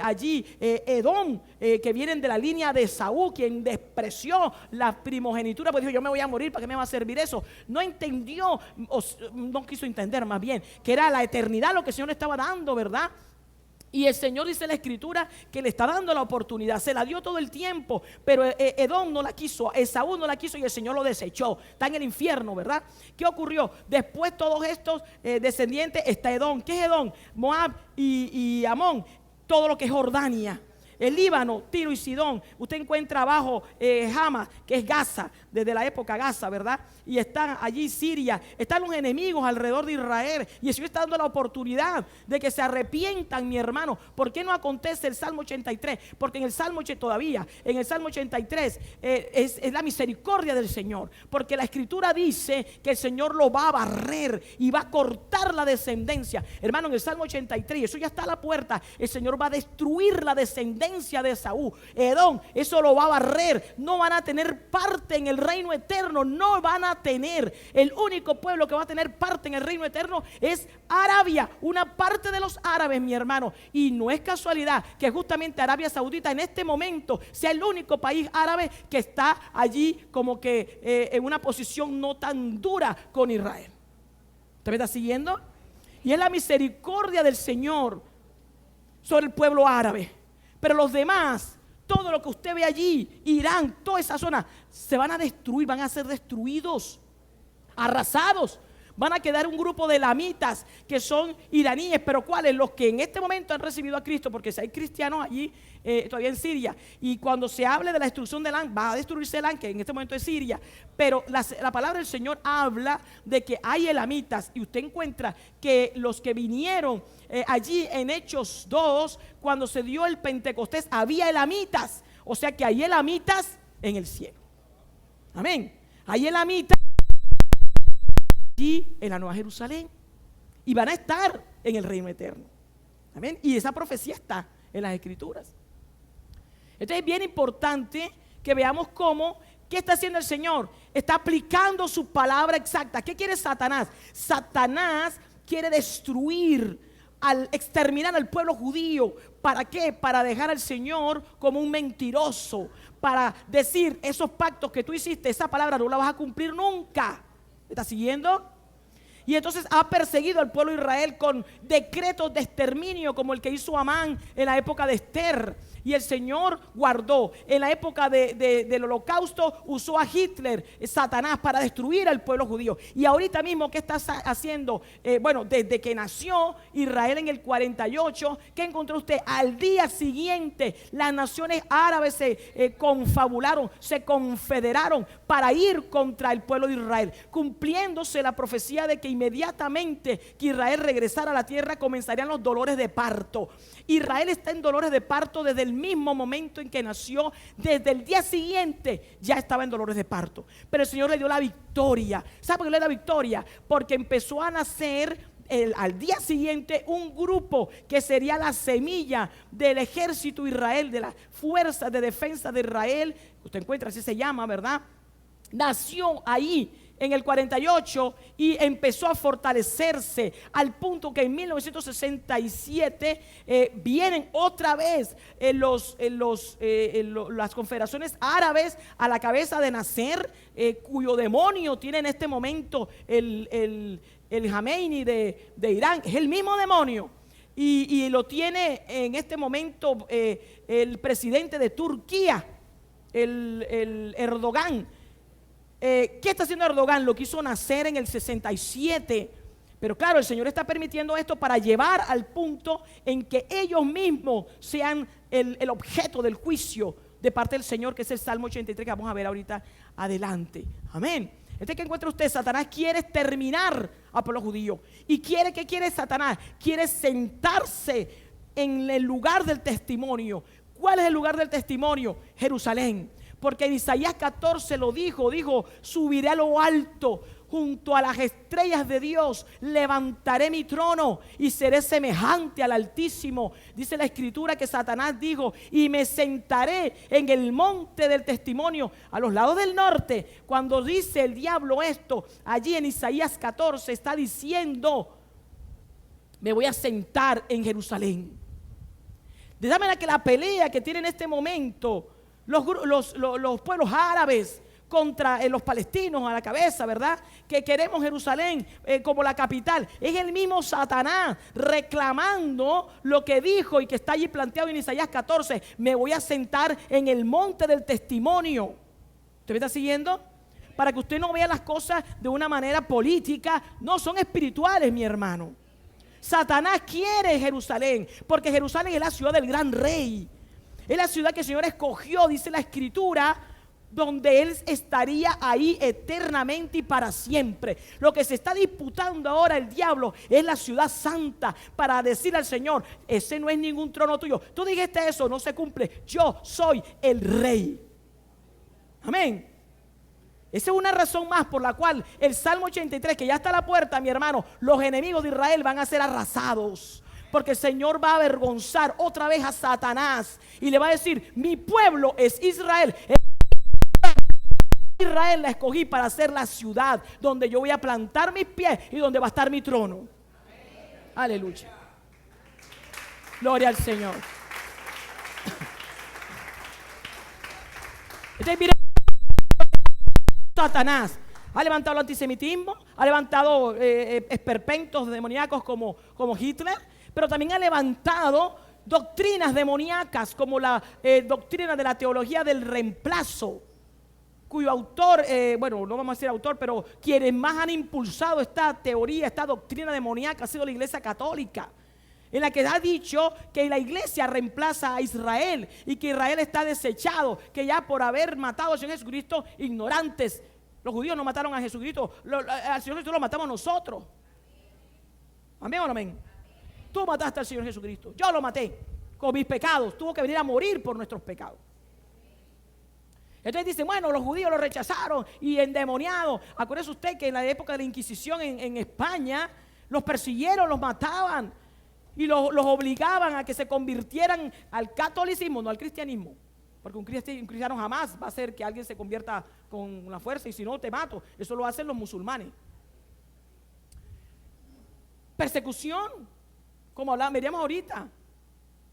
Allí Edom, que vienen de la línea de Saúl, quien despreció la primogenitura, pues dijo: yo me voy a morir, ¿para qué me va a servir eso? No entendió, o no quiso entender más bien, que era la eternidad lo que el Señor le estaba dando, ¿verdad? Y el Señor, dice la Escritura, que le está dando la oportunidad. Se la dio todo el tiempo, pero Edom no la quiso, Esaú no la quiso, y el Señor lo desechó. Está en el infierno, ¿verdad? ¿Qué ocurrió? Después todos estos descendientes, está Edom. ¿Qué es Edom? Moab y Amón. Todo lo que es Jordania. el Líbano, Tiro y Sidón. Usted encuentra abajo Hamas, que es Gaza, desde la época Gaza, ¿verdad? Y están allí Siria, están los enemigos alrededor de Israel, y el Señor está dando la oportunidad de que se arrepientan, mi hermano. ¿Por qué no acontece el Salmo 83? Porque en el Salmo 83 es la misericordia del Señor, porque la Escritura dice que el Señor lo va a barrer y va a cortar la descendencia. Hermano, en el Salmo 83, eso ya está a la puerta, el Señor va a destruir la descendencia de Esaú, Edom, eso lo va a barrer. No van a tener parte en el reino eterno, no van a tener. El único pueblo que va a tener parte en el reino eterno es Arabia, una parte de los árabes, mi hermano. Y no es casualidad que justamente Arabia Saudita en este momento sea el único país árabe que está allí como que en una posición no tan dura con Israel. ¿Usted me está siguiendo? Y es la misericordia del Señor sobre el pueblo árabe. Pero los demás, todo lo que usted ve allí, Irán, toda esa zona, se van a destruir, van a ser destruidos, arrasados. Van a quedar un grupo de elamitas que son iraníes, pero ¿cuáles? Los que en este momento han recibido a Cristo, porque si hay cristianos allí todavía en Siria, y cuando se hable de la destrucción del Irán, va a destruirse el Irán, que en este momento es Siria, pero la palabra del Señor habla de que hay elamitas, y usted encuentra que los que vinieron allí en Hechos 2, cuando se dio el Pentecostés, había elamitas, o sea que hay elamitas en el cielo. Amén. Hay elamitas allí en la Nueva Jerusalén y van a estar en el reino eterno. Amén. Y esa profecía está en las Escrituras. Entonces es bien importante que veamos ¿qué está haciendo el Señor? Está aplicando su palabra exacta. ¿Qué quiere Satanás? Satanás quiere destruir, exterminar al pueblo judío. ¿Para qué? Para dejar al Señor como un mentiroso, para decir esos pactos que tú hiciste, esa palabra no la vas a cumplir nunca. ¿Me está siguiendo? Y entonces ha perseguido al pueblo de Israel con decretos de exterminio, como el que hizo Amán en la época de Esther. Y el Señor guardó. En la época del holocausto usó a Hitler, Satanás, para destruir al pueblo judío. Y ahorita mismo, ¿qué está haciendo? Desde que nació Israel en el 48, ¿qué encontró usted? Al día siguiente las naciones árabes se confabularon, se confederaron para ir contra el pueblo de Israel, cumpliéndose la profecía de que inmediatamente que Israel regresara a la tierra comenzarían los dolores de parto. Israel está en dolores de parto desde el mismo momento en que nació. Desde el día siguiente ya estaba en dolores de parto, pero el Señor le dio la victoria. ¿Sabe por qué le dio la victoria? Porque empezó a nacer al día siguiente un grupo que sería la semilla del ejército de Israel, de las fuerzas de defensa de Israel. Usted encuentra, así se llama, ¿verdad? Nació ahí en el 48 y empezó a fortalecerse al punto que en 1967 vienen otra vez las confederaciones árabes a la cabeza de Nasser, cuyo demonio tiene en este momento el Jameini de Irán. Es el mismo demonio y lo tiene en este momento el presidente de Turquía, el Erdogan. ¿Qué está haciendo Erdogan? Lo quiso nacer en el 67. Pero claro, el Señor está permitiendo esto para llevar al punto en que ellos mismos sean el objeto del juicio de parte del Señor, que es el Salmo 83 que vamos a ver ahorita adelante. Amén. ¿Qué encuentra usted? Satanás quiere exterminar al pueblo judío. ¿Y qué quiere Satanás? Quiere sentarse en el lugar del testimonio. ¿Cuál es el lugar del testimonio? Jerusalén. Porque en Isaías 14 lo dijo, subiré a lo alto, junto a las estrellas de Dios, levantaré mi trono y seré semejante al Altísimo. Dice la Escritura que Satanás dijo, y me sentaré en el monte del testimonio, a los lados del norte. Cuando dice el diablo esto, allí en Isaías 14 está diciendo, me voy a sentar en Jerusalén. De tal manera que la pelea que tiene en este momento los pueblos árabes contra los palestinos a la cabeza, ¿verdad? Que queremos Jerusalén como la capital. Es el mismo Satanás reclamando lo que dijo y que está allí planteado en Isaías 14. Me voy a sentar en el monte del testimonio. ¿Usted me está siguiendo? Para que usted no vea las cosas de una manera política. No, son espirituales, mi hermano. Satanás quiere Jerusalén porque Jerusalén es la ciudad del gran rey. Es la ciudad que el Señor escogió, dice la Escritura, donde Él estaría ahí eternamente y para siempre. Lo que se está disputando ahora el diablo es la ciudad santa, para decir al Señor: ese no es ningún trono tuyo. Tú dijiste eso, no se cumple. Yo soy el rey. Amén. Esa es una razón más por la cual el Salmo 83, que ya está a la puerta, mi hermano, los enemigos de Israel van a ser arrasados. Porque el Señor va a avergonzar otra vez a Satanás y le va a decir: mi pueblo es Israel. Israel la escogí para ser la ciudad donde yo voy a plantar mis pies y donde va a estar mi trono. Aleluya. Gloria al Señor. Entonces, mire, Satanás ha levantado el antisemitismo, ha levantado esperpentos demoníacos como Hitler, pero también ha levantado doctrinas demoníacas como la doctrina de la teología del reemplazo, cuyo autor, bueno, no vamos a decir autor, pero quienes más han impulsado esta teoría, esta doctrina demoníaca, ha sido la Iglesia Católica, en la que ha dicho que la iglesia reemplaza a Israel y que Israel está desechado, que ya por haber matado al Señor Jesucristo, ignorantes. Los judíos no mataron a Jesucristo, al Señor Jesucristo lo matamos nosotros. Amén o no amén. Tú mataste al Señor Jesucristo, yo lo maté con mis pecados, tuvo que venir a morir por nuestros pecados. Entonces dicen: bueno, los judíos lo rechazaron y endemoniados. Acuérdese usted que en la época de la Inquisición en España, los persiguieron, los mataban y los obligaban a que se convirtieran al catolicismo, no al cristianismo. Porque un cristiano jamás va a hacer que alguien se convierta con la fuerza, y si no, te mato. Eso lo hacen los musulmanes. Persecución, como veríamos ahorita.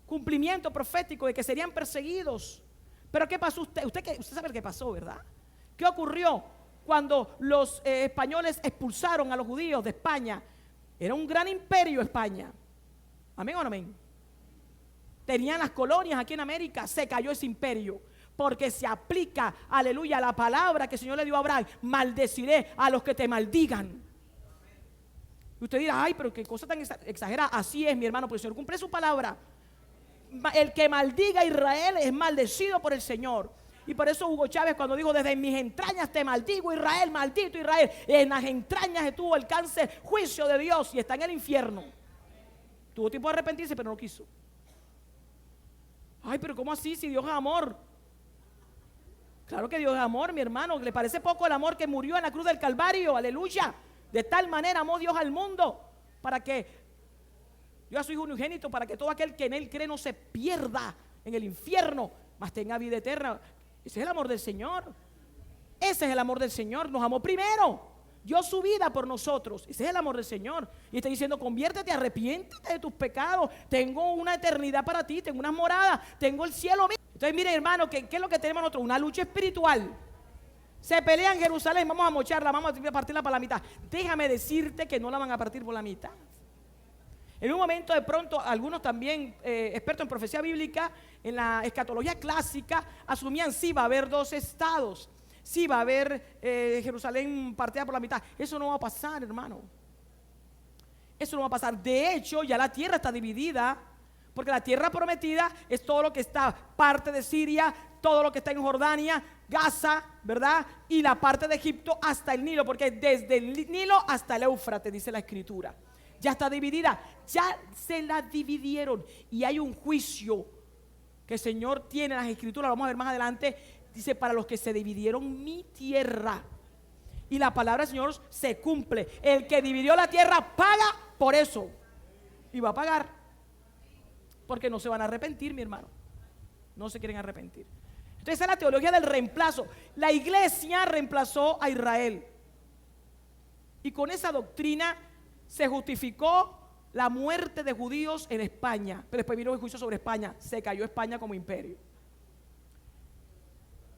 Cumplimiento profético de que serían perseguidos. Pero ¿qué pasó? Usted sabe qué pasó, ¿verdad? ¿Qué ocurrió cuando los españoles expulsaron a los judíos de España? Era un gran imperio España. ¿Amén o no amén? Tenían las colonias aquí en América. Se cayó ese imperio porque se aplica, aleluya, la palabra que el Señor le dio a Abraham: maldeciré a los que te maldigan. Y usted dirá: ay, pero qué cosa tan exagerada. Así es, mi hermano, porque el Señor cumple su palabra. El que maldiga a Israel es maldecido por el Señor. Y por eso Hugo Chávez, cuando dijo: desde mis entrañas te maldigo, Israel, maldito Israel, en las entrañas estuvo el cáncer, juicio de Dios, y está en el infierno. Tuvo tiempo de arrepentirse, pero no quiso. Ay, pero ¿cómo así? Si Dios es amor. Claro que Dios es amor, mi hermano. ¿Le parece poco el amor que murió en la cruz del Calvario? Aleluya. De tal manera amó Dios al mundo, para que yo a su Hijo unigénito, para que todo aquel que en Él cree no se pierda en el infierno, mas tenga vida eterna. Ese es el amor del Señor. Ese es el amor del Señor. Nos amó primero, dio su vida por nosotros. Ese es el amor del Señor. Y está diciendo: conviértete, arrepiéntete de tus pecados. Tengo una eternidad para ti, tengo unas moradas, tengo el cielo. Entonces, miren, hermano, ¿qué es lo que tenemos nosotros? Una lucha espiritual. Se pelea en Jerusalén, vamos a mocharla, vamos a partirla por la mitad. Déjame decirte que no la van a partir por la mitad. En un momento, de pronto, algunos también expertos en profecía bíblica, en la escatología clásica, asumían: sí, va a haber dos estados, sí, va a haber Jerusalén partida por la mitad. Eso no va a pasar, hermano. Eso no va a pasar. De hecho, ya la tierra está dividida, porque la tierra prometida es todo lo que está parte de Siria, todo lo que está en Jordania, Gaza, ¿verdad? Y la parte de Egipto hasta el Nilo, porque desde el Nilo hasta el Éufrates, dice la Escritura. Ya está dividida, ya se la dividieron, y hay un juicio que el Señor tiene en las Escrituras, lo vamos a ver más adelante. Dice: para los que se dividieron mi tierra. Y la palabra del Señor se cumple. El que dividió la tierra paga por eso, y va a pagar, porque no se van a arrepentir, mi hermano. No se quieren arrepentir. Entonces, esa es la teología del reemplazo. La iglesia reemplazó a Israel, y con esa doctrina se justificó la muerte de judíos en España. Pero después vino el juicio sobre España. Se cayó España como imperio.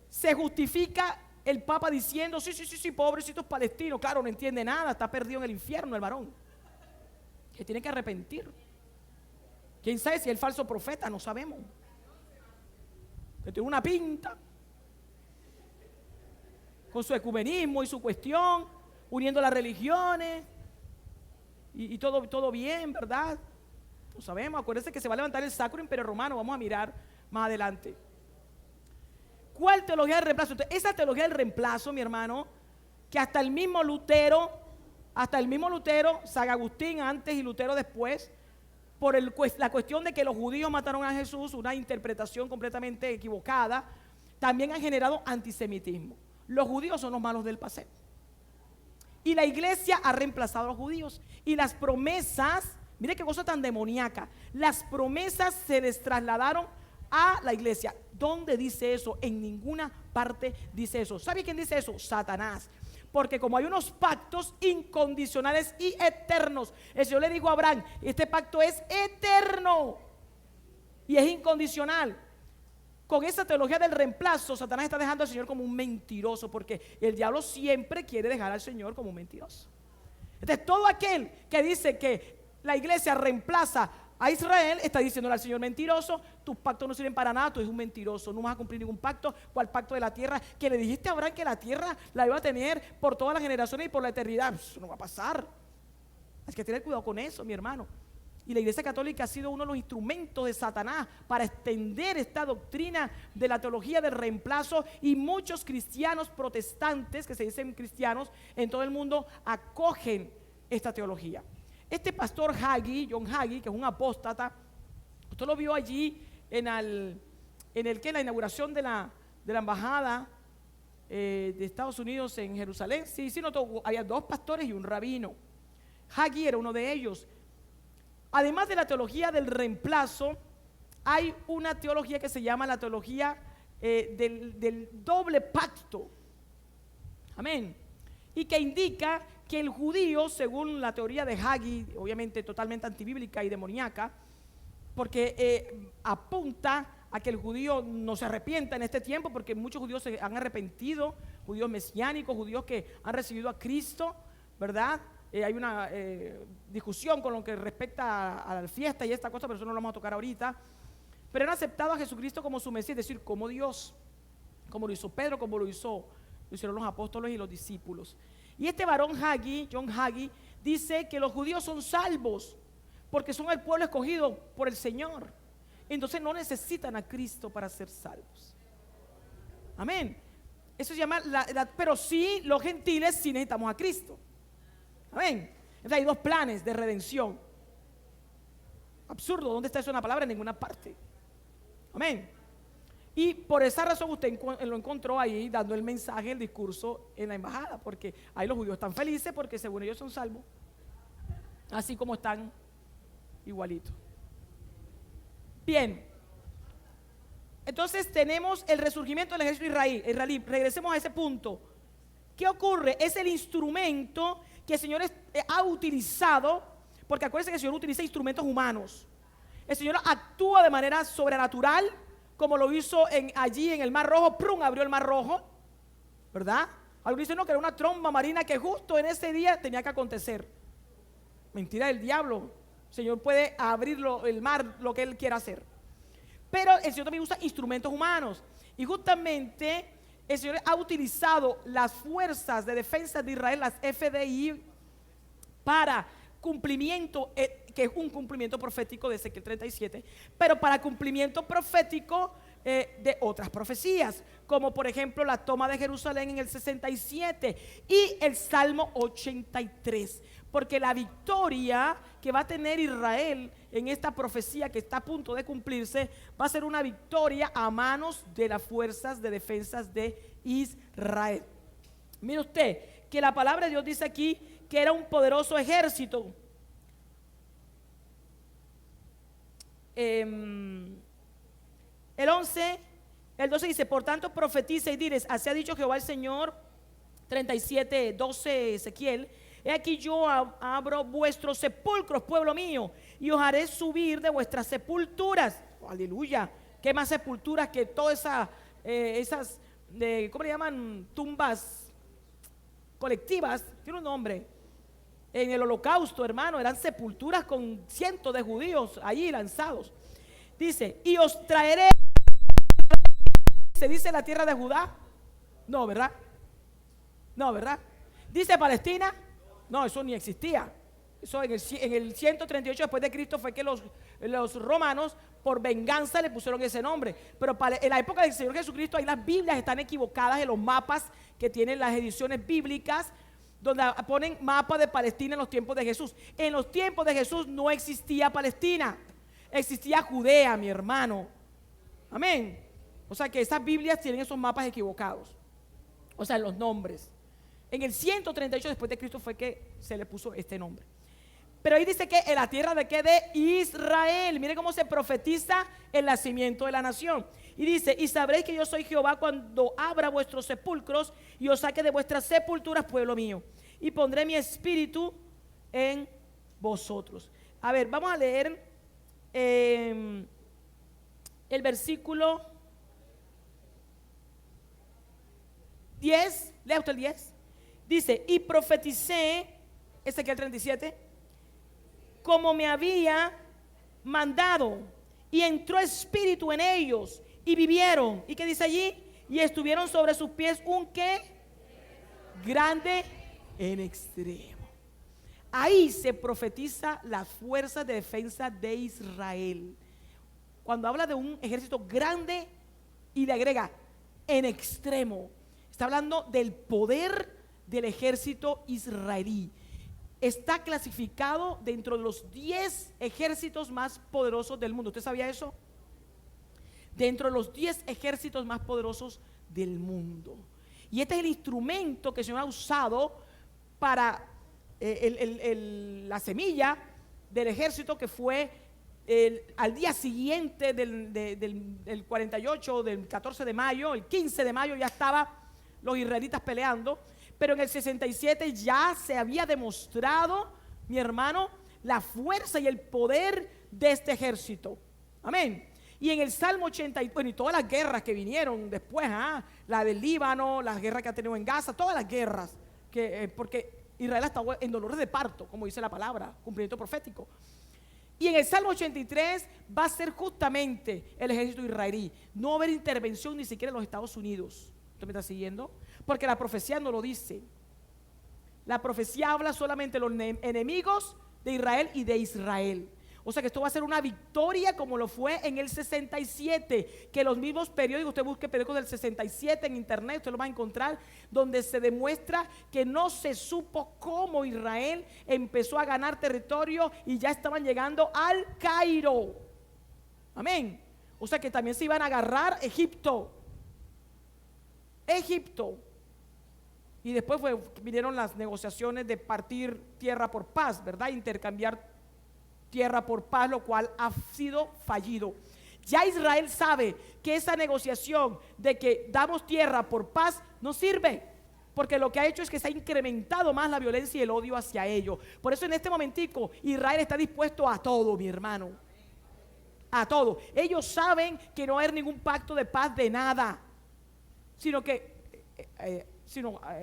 Se justifica el Papa diciendo: sí, pobrecitos palestinos. Claro, no entiende nada, está perdido en el infierno el varón, que tiene que arrepentir. ¿Quién sabe si es el falso profeta? No sabemos. Que tiene una pinta, con su ecumenismo y su cuestión, uniendo las religiones, y todo bien, ¿verdad? No sabemos. Acuérdense que se va a levantar el Sacro Imperio Romano. Vamos a mirar más adelante. ¿Cuál teología del reemplazo? Entonces, esa teología del reemplazo, mi hermano, que hasta el mismo Lutero, San Agustín antes y Lutero después, por la cuestión de que los judíos mataron a Jesús, una interpretación completamente equivocada, también han generado antisemitismo. Los judíos son los malos del paseo. Y la iglesia ha reemplazado a los judíos. Y las promesas, mire qué cosa tan demoníaca, las promesas se les trasladaron a la iglesia. ¿Dónde dice eso? En ninguna parte dice eso. ¿Sabe quién dice eso? Satanás. Porque como hay unos pactos incondicionales y eternos, el Señor le dijo a Abraham, este pacto es eterno y es incondicional. Con esa teología del reemplazo, Satanás está dejando al Señor como un mentiroso, porque el diablo siempre quiere dejar al Señor como un mentiroso. Entonces todo aquel que dice que la iglesia reemplaza a Israel está diciéndole al Señor: mentiroso, tus pactos no sirven para nada, tú eres un mentiroso, no vas a cumplir ningún pacto. ¿Cuál pacto de la tierra? Que le dijiste a Abraham que la tierra la iba a tener por todas las generaciones y por la eternidad. Eso no va a pasar. Hay que tener cuidado con eso, mi hermano. Y la Iglesia Católica ha sido uno de los instrumentos de Satanás para extender esta doctrina de la teología del reemplazo, y muchos cristianos protestantes que se dicen cristianos en todo el mundo acogen esta teología. Este pastor Hagee, John Hagee, que es un apóstata, usted lo vio allí en la inauguración de la embajada de Estados Unidos en Jerusalén. Sí, notó, había 2 pastores y un rabino. Hagee era uno de ellos. Además de la teología del reemplazo, hay una teología que se llama la teología del doble pacto. Amén. Y que indica que el judío, según la teoría de Hagee, obviamente totalmente antibíblica y demoníaca, porque apunta a que el judío no se arrepienta en este tiempo, porque muchos judíos se han arrepentido, judíos mesiánicos, judíos que han recibido a Cristo, ¿verdad? Hay una discusión con lo que respecta a la fiesta y esta cosa, pero eso no lo vamos a tocar ahorita. Pero han aceptado a Jesucristo como su Mesías, es decir, como Dios, como lo hizo Pedro, como lo hicieron los apóstoles y los discípulos. Y este varón Hagee, John Hagee, dice que los judíos son salvos porque son el pueblo escogido por el Señor. Entonces no necesitan a Cristo para ser salvos. Amén. Eso se llama, pero sí, los gentiles sí necesitamos a Cristo. Amén. Entonces hay 2 planes de redención. Absurdo, ¿dónde está eso en la palabra? En ninguna parte. Amén. Y por esa razón usted lo encontró ahí dando el mensaje, el discurso en la embajada, porque ahí los judíos están felices porque según ellos son salvos, así como están igualitos. Bien, entonces tenemos el resurgimiento del ejército israelí. Regresemos a ese punto. ¿Qué ocurre? Es el instrumento que el Señor ha utilizado, porque acuérdense que el Señor utiliza instrumentos humanos. El Señor actúa de manera sobrenatural, como lo hizo allí en el Mar Rojo. ¡Prum! Abrió el Mar Rojo, ¿verdad? Algunos dicen no, que era una tromba marina que justo en ese día tenía que acontecer. Mentira del diablo. El Señor puede abrir el mar, lo que Él quiera hacer. Pero el Señor también usa instrumentos humanos. Y justamente el Señor ha utilizado las fuerzas de defensa de Israel, las FDI, para cumplimiento, que es un cumplimiento profético de Ezequiel 37, pero para cumplimiento profético de otras profecías, como por ejemplo la toma de Jerusalén en el 67 y el Salmo 83, porque la victoria que va a tener Israel en esta profecía que está a punto de cumplirse va a ser una victoria a manos de las fuerzas de defensas de Israel. Mire usted que la palabra de Dios dice aquí que era un poderoso ejército. El 12 dice: por tanto profetiza y diles, así ha dicho Jehová el Señor. 37, 12 Ezequiel: he aquí yo abro vuestros sepulcros, pueblo mío, y os haré subir de vuestras sepulturas. Aleluya. ¿Qué más sepulturas que todas esas ¿cómo le llaman? Tumbas colectivas, tiene un nombre. En el Holocausto, hermano, eran sepulturas con cientos de judíos allí lanzados. Dice: y os traeré. ¿Se dice la tierra de Judá? No, ¿verdad? No, ¿verdad? ¿Dice Palestina? No, eso ni existía. Eso en el 138 después de Cristo fue que los romanos por venganza le pusieron ese nombre. Pero en la época del Señor Jesucristo, ahí las Biblias están equivocadas en los mapas que tienen las ediciones bíblicas, donde ponen mapa de Palestina en los tiempos de Jesús. En los tiempos de Jesús no existía Palestina, existía Judea, mi hermano. Amén. O sea que esas Biblias tienen esos mapas equivocados, o sea, los nombres. En el 138 después de Cristo fue que se le puso este nombre. Pero ahí dice que en la tierra de qué, de Israel. Miren cómo se profetiza el nacimiento de la nación. Y dice: y sabréis que yo soy Jehová cuando abra vuestros sepulcros y os saque de vuestras sepulturas, pueblo mío, y pondré mi espíritu en vosotros. A ver, vamos a leer el versículo 10. Lea usted el 10. Dice: y profeticé, Ezequiel 37, como me había mandado, y entró espíritu en ellos, y vivieron. ¿Y qué dice allí? Y estuvieron sobre sus pies un ¿qué? Grande en extremo. Ahí se profetiza la fuerza de defensa de Israel. Cuando habla de un ejército grande y le agrega en extremo, está hablando del poder del ejército israelí. Está clasificado dentro de los 10 ejércitos más poderosos del mundo. ¿Usted sabía eso? Dentro de los 10 ejércitos más poderosos del mundo. Y este es el instrumento que el Señor ha usado para la semilla del ejército, que fue al día siguiente del 48, del 14 de mayo, el 15 de mayo ya estaban los israelitas peleando. Pero en el 67 ya se había demostrado, mi hermano, la fuerza y el poder de este ejército. Amén. Y en el Salmo 80, bueno, y todas las guerras que vinieron después, la del Líbano, las guerras que ha tenido en Gaza, todas las guerras, porque Israel estaba en dolores de parto, como dice la palabra, cumplimiento profético. Y en el Salmo 83 va a ser justamente el ejército israelí. No va a haber intervención ni siquiera en los Estados Unidos. ¿Usted me está siguiendo? Porque la profecía no lo dice. La profecía habla solamente de los enemigos de Israel y de Israel. O sea que esto va a ser una victoria como lo fue en el 67, que los mismos periódicos, usted busque periódicos del 67 en internet, usted lo va a encontrar, donde se demuestra que no se supo cómo Israel empezó a ganar territorio y ya estaban llegando al Cairo. Amén. O sea que también se iban a agarrar Egipto. Y después vinieron las negociaciones de partir tierra por paz, ¿verdad? Intercambiar tierra por paz, lo cual ha sido fallido. Ya Israel sabe que esa negociación de que damos tierra por paz no sirve, porque lo que ha hecho es que se ha incrementado más la violencia y el odio hacia ellos. Por eso en este momentico Israel está dispuesto a todo, mi hermano, a todo. Ellos saben que no hay ningún pacto de paz de nada, sino que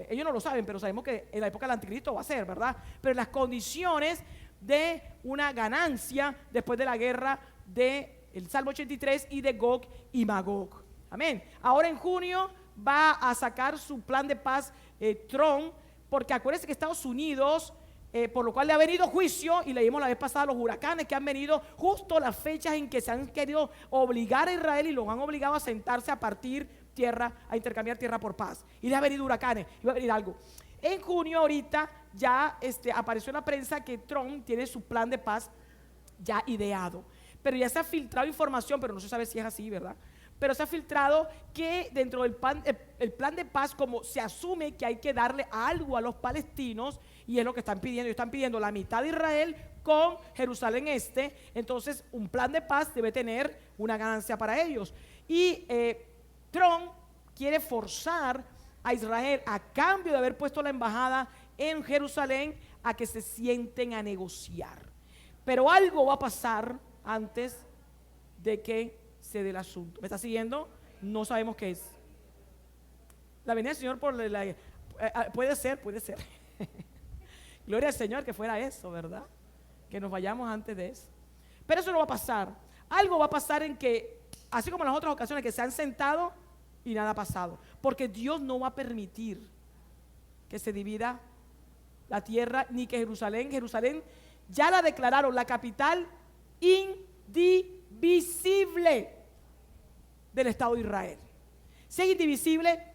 ellos no lo saben, pero sabemos que en la época del anticristo va a ser, ¿verdad? Pero las condiciones de una ganancia después de la guerra del Salmo 83 y de Gog y Magog. Amén. Ahora en junio va a sacar su plan de paz Trump, porque acuérdense que Estados Unidos, por lo cual le ha venido juicio, y leímos la vez pasada los huracanes que han venido justo las fechas en que se han querido obligar a Israel y los han obligado a sentarse a partir tierra, a intercambiar tierra por paz. Y le ha venido huracanes, y va a venir algo. En junio ahorita ya apareció en la prensa que Trump tiene su plan de paz ya ideado. Pero ya se ha filtrado información, pero no se sabe si es así, ¿verdad? Pero se ha filtrado que dentro del el plan de paz, como se asume que hay que darle algo a los palestinos, y es lo que están pidiendo. Ellos están pidiendo la mitad de Israel con Jerusalén Este. Entonces un plan de paz debe tener una ganancia para ellos. Y Trump quiere forzar a Israel, a cambio de haber puesto la embajada en Jerusalén, a que se sienten a negociar. Pero algo va a pasar antes de que se dé el asunto. ¿Me está siguiendo? No sabemos qué es. La venida del Señor puede ser. Gloria al Señor que fuera eso, ¿verdad? Que nos vayamos antes de eso. Pero eso no va a pasar. Algo va a pasar en que, así como en las otras ocasiones que se han sentado y nada ha pasado, porque Dios no va a permitir que se divida la tierra, ni que Jerusalén ya la declararon la capital indivisible. indivisible del Estado de Israel. Si es indivisible,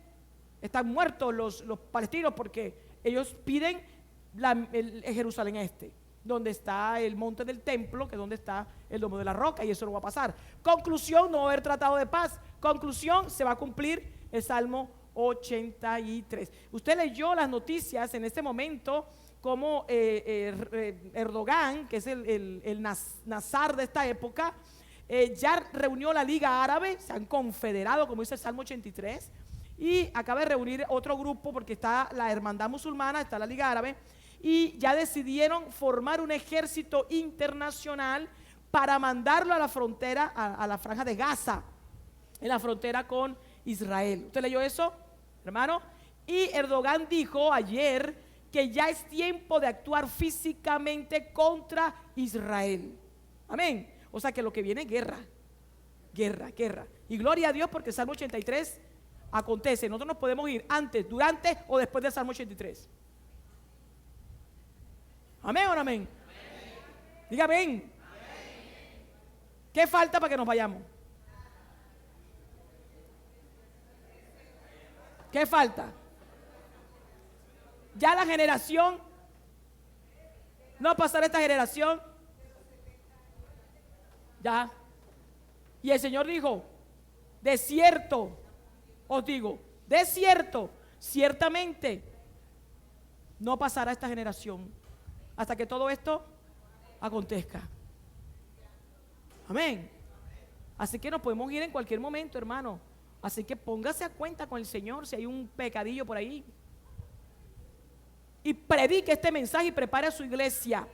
están muertos los palestinos, porque ellos piden el Jerusalén Este, donde está el monte del templo, que es donde está el domo de la roca, y eso no va a pasar. Conclusión, no va a haber tratado de paz. Conclusión, se va a cumplir el Salmo 83. Usted leyó las noticias en este momento, como Erdogan, que es el nazar de esta época, ya reunió la Liga Árabe, se han confederado, como dice el Salmo 83, y acaba de reunir otro grupo, porque está la Hermandad Musulmana, está la Liga Árabe, y ya decidieron formar un ejército internacional para mandarlo a la frontera, a la franja de Gaza, en la frontera con Israel. ¿Usted leyó eso, hermano? Y Erdogan dijo ayer que ya es tiempo de actuar físicamente contra Israel. Amén. O sea que lo que viene es guerra, guerra, guerra. Y gloria a Dios, porque el Salmo 83 acontece. Nosotros nos podemos ir antes, durante o después del Salmo 83. ¿Amén o no amén? Diga amén. ¿Qué falta para que nos vayamos? ¿Qué falta? Ya la generación, no pasará esta generación, ya. Y el Señor dijo, de cierto, os digo, de cierto, ciertamente, no pasará esta generación hasta que todo esto acontezca. Amén. Así que nos podemos ir en cualquier momento, hermano. Así que póngase a cuenta con el Señor si hay un pecadillo por ahí. Y predique este mensaje y prepare a su iglesia.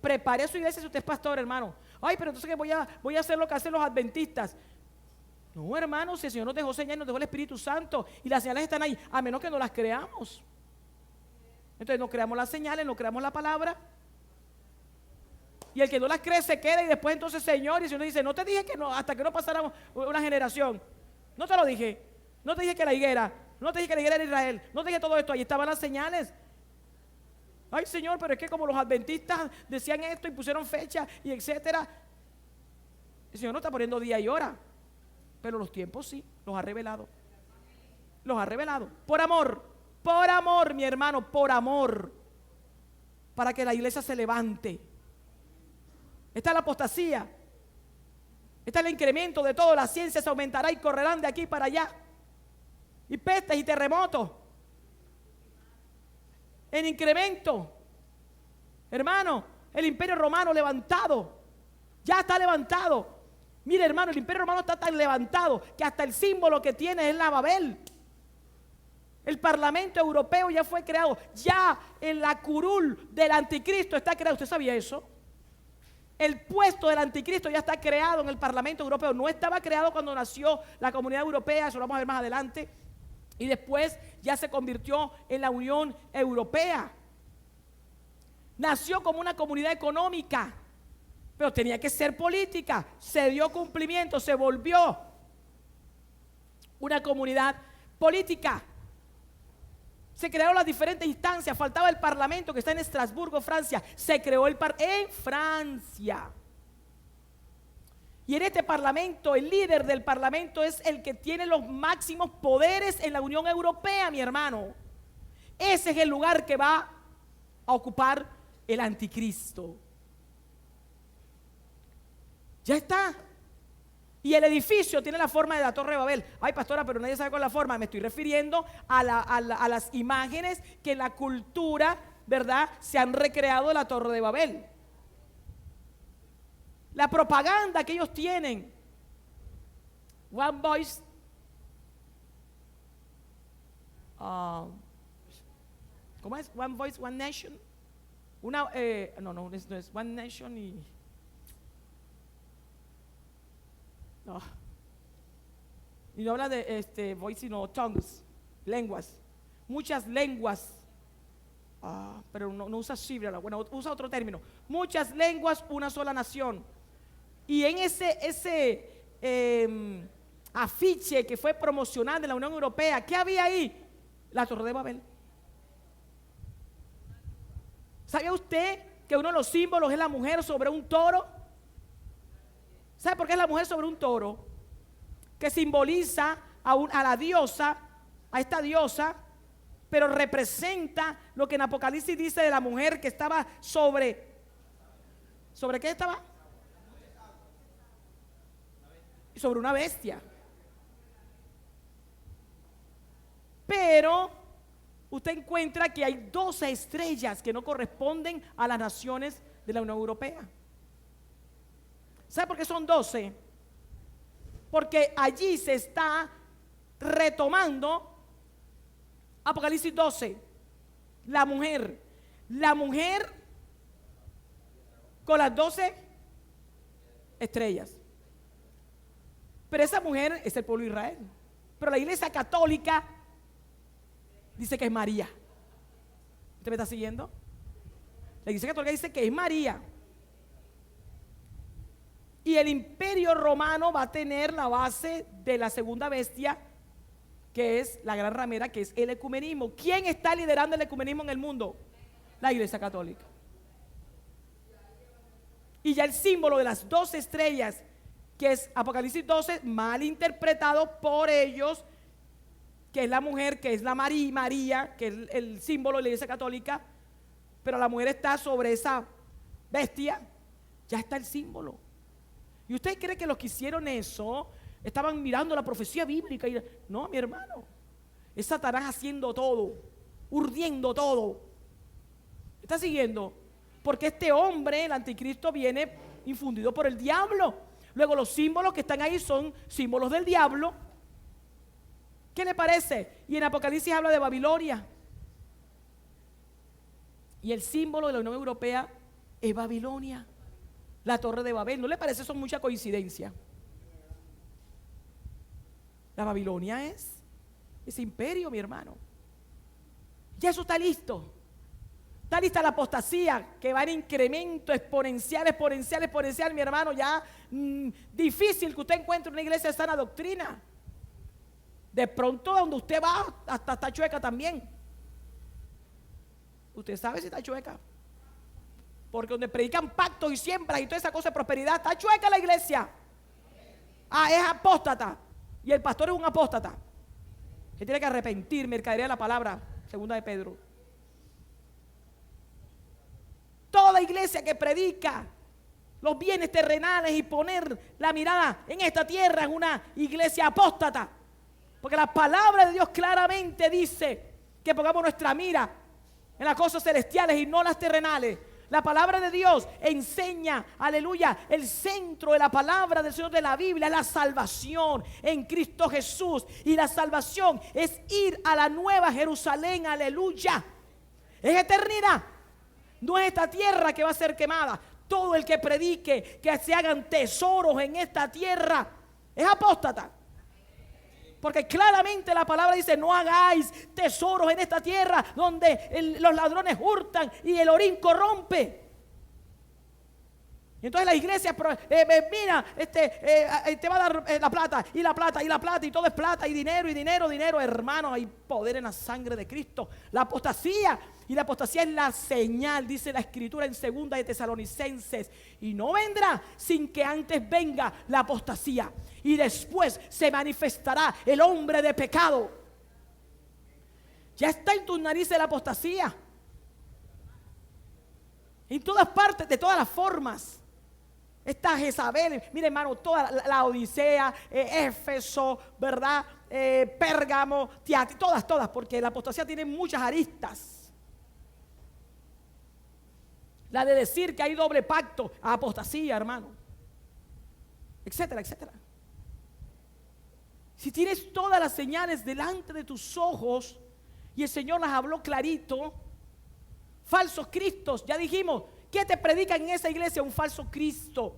Prepare a su iglesia si usted es pastor, hermano. Ay, pero entonces voy a hacer lo que hacen los adventistas. No, hermano, si el Señor nos dejó señales, nos dejó el Espíritu Santo, y las señales están ahí, a menos que no las creamos. Entonces no creamos las señales, no creamos la palabra. Y el que no las cree se queda, y después entonces, Señor, y el Señor dice, no te dije que no, hasta que no pasara una generación. No te lo dije. No te dije que la higuera, no te dije que la higuera era Israel, no te dije todo esto, ahí estaban las señales. Ay, Señor, pero es que como los adventistas decían esto y pusieron fecha y etcétera. El Señor no está poniendo día y hora, pero los tiempos sí, los ha revelado. Los ha revelado. Por amor, mi hermano, por amor. Para que la iglesia se levante. Está la apostasía. Está el incremento de todo. La ciencia se aumentará y correrán de aquí para allá. Y pestes y terremotos. En incremento. Hermano, el imperio romano levantado. Ya está levantado. Mire, hermano, el imperio romano está tan levantado que hasta el símbolo que tiene es la Babel. El Parlamento Europeo ya fue creado. Ya en la curul del anticristo está creado. ¿Usted sabía eso? El puesto del anticristo ya está creado en el Parlamento Europeo. No estaba creado cuando nació la Comunidad Europea, eso lo vamos a ver más adelante. Y después ya se convirtió en la Unión Europea. Nació como una comunidad económica, pero tenía que ser política. Se dio cumplimiento, se volvió una comunidad política. Se crearon las diferentes instancias. Faltaba el Parlamento, que está en Estrasburgo, Francia. Se creó en Francia. Y en este Parlamento, el líder del Parlamento es el que tiene los máximos poderes en la Unión Europea, mi hermano. Ese es el lugar que va a ocupar el anticristo. Ya está. Y el edificio tiene la forma de la Torre de Babel. Ay, pastora, pero nadie sabe cuál es la forma. Me estoy refiriendo a las imágenes que en la cultura, ¿verdad?, se han recreado de la Torre de Babel. La propaganda que ellos tienen. One voice. ¿Cómo es? One voice, one nation. No es one nation y... No. Y no habla de voice, sino tongues, lenguas. Muchas lenguas. Pero no usa shibra, bueno, usa otro término. Muchas lenguas, una sola nación. Y en ese afiche que fue promocional de la Unión Europea, ¿qué había ahí? La Torre de Babel. ¿Sabía usted que uno de los símbolos es la mujer sobre un toro? ¿Sabe por qué es la mujer sobre un toro? Que simboliza a la diosa, a esta diosa, pero representa lo que en Apocalipsis dice de la mujer que estaba sobre qué estaba? Sobre una bestia. Pero usted encuentra que hay 12 estrellas que no corresponden a las naciones de la Unión Europea. ¿Sabe por qué son 12? Porque allí se está retomando Apocalipsis 12. La mujer con las 12 estrellas. Pero esa mujer es el pueblo de Israel. Pero la Iglesia Católica dice que es María. ¿Usted me está siguiendo? La Iglesia Católica dice que es María. Y el Imperio Romano va a tener la base de la segunda bestia, que es la gran ramera, que es el ecumenismo. ¿Quién está liderando el ecumenismo en el mundo? La Iglesia Católica. Y ya el símbolo de las 12 estrellas, que es Apocalipsis 12, mal interpretado por ellos, que es la mujer, que es la María, que es el símbolo de la Iglesia Católica, pero la mujer está sobre esa bestia, ya está el símbolo. ¿Y usted cree que los que hicieron eso estaban mirando la profecía bíblica? No, mi hermano, es Satanás haciendo todo, urdiendo todo. ¿Está siguiendo? Porque este hombre, el anticristo, viene infundido por el diablo. Luego los símbolos que están ahí son símbolos del diablo. ¿Qué le parece? Y en Apocalipsis habla de Babilonia. Y el símbolo de la Unión Europea es Babilonia, la torre de Babel. ¿No le parece eso mucha coincidencia? La Babilonia es ese imperio, mi hermano. Ya eso está listo. Está lista la apostasía, que va en incremento exponencial, mi hermano. Ya difícil que usted encuentre una iglesia de sana doctrina. De pronto donde usted va hasta está chueca también. Usted sabe si está chueca. Porque donde predican pactos y siembras y toda esa cosa de prosperidad, está chueca la iglesia. Es apóstata. Y el pastor es un apóstata. Se tiene que arrepentir, mercadería de la palabra, segunda de Pedro. Toda iglesia que predica los bienes terrenales y poner la mirada en esta tierra es una iglesia apóstata. Porque la palabra de Dios claramente dice que pongamos nuestra mira en las cosas celestiales y no las terrenales. La palabra de Dios enseña, aleluya, el centro de la palabra del Señor de la Biblia es la salvación en Cristo Jesús. Y la salvación es ir a la nueva Jerusalén, aleluya. Es eternidad. No es esta tierra que va a ser quemada. Todo el que predique que se hagan tesoros en esta tierra es apóstata. Porque claramente la palabra dice: no hagáis tesoros en esta tierra donde los ladrones hurtan y el orín corrompe. Y entonces la iglesia, mira, te va a dar la plata y la plata y la plata y todo es plata y dinero y dinero, dinero. Hermano, hay poder en la sangre de Cristo. La apostasía, y la apostasía es la señal, dice la escritura en 2 de Tesalonicenses. Y no vendrá sin que antes venga la apostasía. Y después se manifestará el hombre de pecado. Ya está en tus narices la apostasía. En todas partes, de todas las formas. Está Jezabel, mire hermano, toda la Odisea, Éfeso, ¿verdad? Pérgamo, todas, porque la apostasía tiene muchas aristas. La de decir que hay doble pacto, apostasía, hermano, etcétera, etcétera. Si tienes todas las señales delante de tus ojos y el Señor las habló clarito, falsos cristos, ya dijimos, ¿qué te predican en esa iglesia? Un falso Cristo.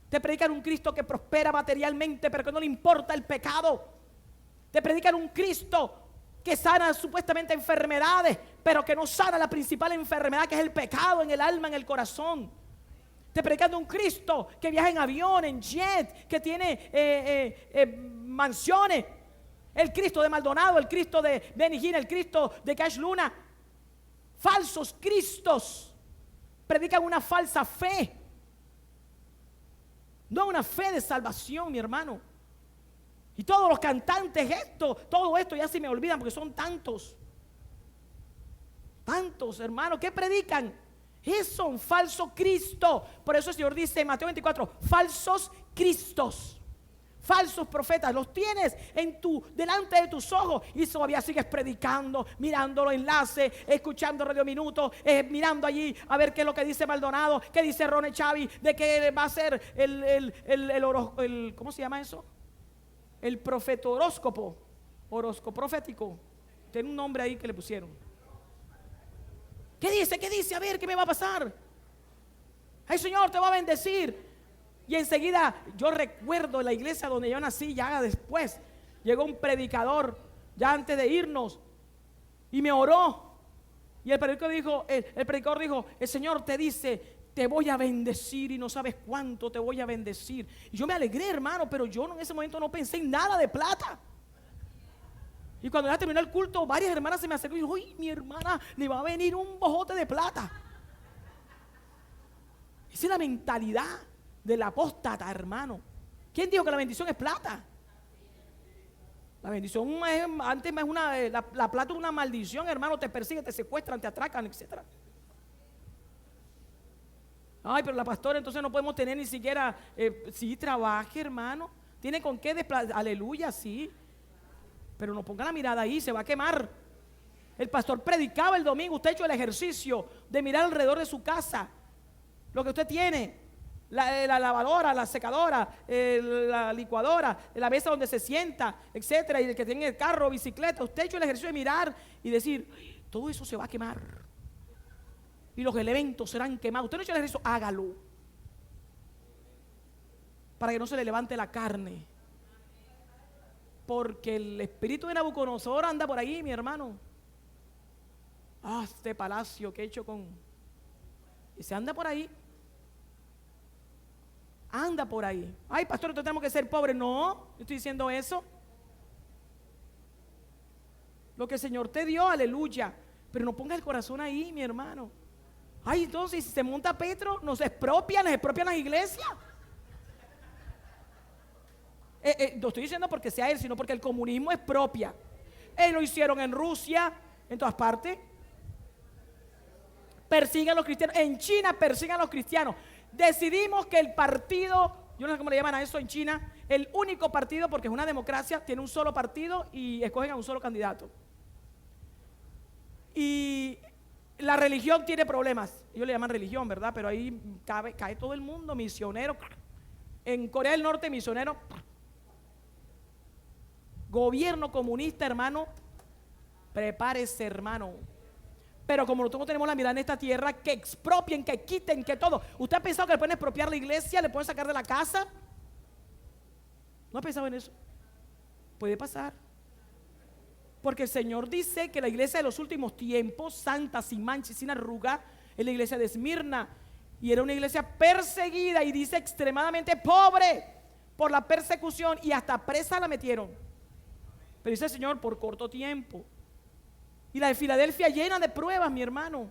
Te predican un Cristo que prospera materialmente, pero que no le importa el pecado. Te predican un Cristo que sana supuestamente enfermedades, pero que no sana la principal enfermedad, que es el pecado en el alma, en el corazón. Te predican un Cristo que viaja en avión, en jet, que tiene mansiones. El Cristo de Maldonado, el Cristo de Benny Hinn, el Cristo de Cash Luna. Falsos Cristos. Predican una falsa fe. no una fe de salvación, mi hermano. Y todos los cantantes, todo esto ya se me olvidan porque son tantos. Tantos, hermanos, ¿qué predican? Eso, un falso Cristo. Por eso el Señor dice en Mateo 24, falsos Cristos, falsos profetas, los tienes delante de tus ojos y todavía sigues predicando, mirando los enlaces, escuchando Radio Minuto, mirando allí a ver qué es lo que dice Maldonado, qué dice Ronnie Chávez, de que va a ser ¿cómo se llama eso? El profetoróscopo, profético. Tiene un nombre ahí que le pusieron. ¿Qué dice? ¿Qué dice? A ver, ¿qué me va a pasar? Ay, Señor, te va a bendecir. Y enseguida, yo recuerdo en la iglesia donde yo nací, ya después, llegó un predicador, ya antes de irnos, y me oró. Y el predicador dijo, el Señor te dice, te voy a bendecir y no sabes cuánto te voy a bendecir. Y yo me alegré, hermano, pero yo en ese momento no pensé en nada de plata. Y cuando ya terminó el culto, varias hermanas se me acercaron y dijo, uy, mi hermana, le va a venir un bojote de plata. Esa es la mentalidad del apóstata, hermano. ¿Quién dijo que la bendición es plata? La bendición antes es la plata es una maldición, hermano. Te persiguen, te secuestran, te atracan, etc. Ay, pero la pastora, entonces no podemos tener ni siquiera, sí, trabaje, hermano. Tiene con qué desplazar, aleluya, sí. Pero no ponga la mirada ahí, se va a quemar. El pastor predicaba el domingo, usted ha hecho el ejercicio de mirar alrededor de su casa, lo que usted tiene, la lavadora, la secadora, la licuadora, la mesa donde se sienta, etcétera, y el que tiene el carro, bicicleta. Usted ha hecho el ejercicio de mirar y decir, todo eso se va a quemar y los elementos serán quemados. Usted no ha hecho el ejercicio, hágalo para que no se le levante la carne, porque el espíritu de Nabucodonosor anda por ahí, mi hermano. Este palacio que he hecho y se anda por ahí. Anda por ahí. Ay, pastor, nosotros tenemos que ser pobres. No, yo estoy diciendo eso. Lo que el Señor te dio, aleluya. Pero no ponga el corazón ahí, mi hermano. Ay, entonces, si se monta Petro, nos expropian las iglesias. No estoy diciendo porque sea él, sino porque el comunismo expropia. Lo hicieron en Rusia, en todas partes. Persiguen a los cristianos. En China persiguen a los cristianos. Decidimos que el partido, yo no sé cómo le llaman a eso en China, el único partido, porque es una democracia, tiene un solo partido y escogen a un solo candidato. Y la religión tiene problemas. Ellos le llaman religión, ¿verdad? Pero ahí cae todo el mundo, misionero. En Corea del Norte, misionero. Gobierno comunista, hermano. Prepárese, hermano. Pero como nosotros tenemos la mirada en esta tierra, que expropien, que quiten, que todo. ¿Usted ha pensado que le pueden expropiar la iglesia? ¿Le pueden sacar de la casa? ¿No ha pensado en eso? Puede pasar. Porque el Señor dice que la iglesia de los últimos tiempos, santa, sin mancha y sin arruga, es la iglesia de Esmirna. Y era una iglesia perseguida y dice extremadamente pobre por la persecución, y hasta presa la metieron. Pero dice el Señor, por corto tiempo. Y la de Filadelfia llena de pruebas, mi hermano.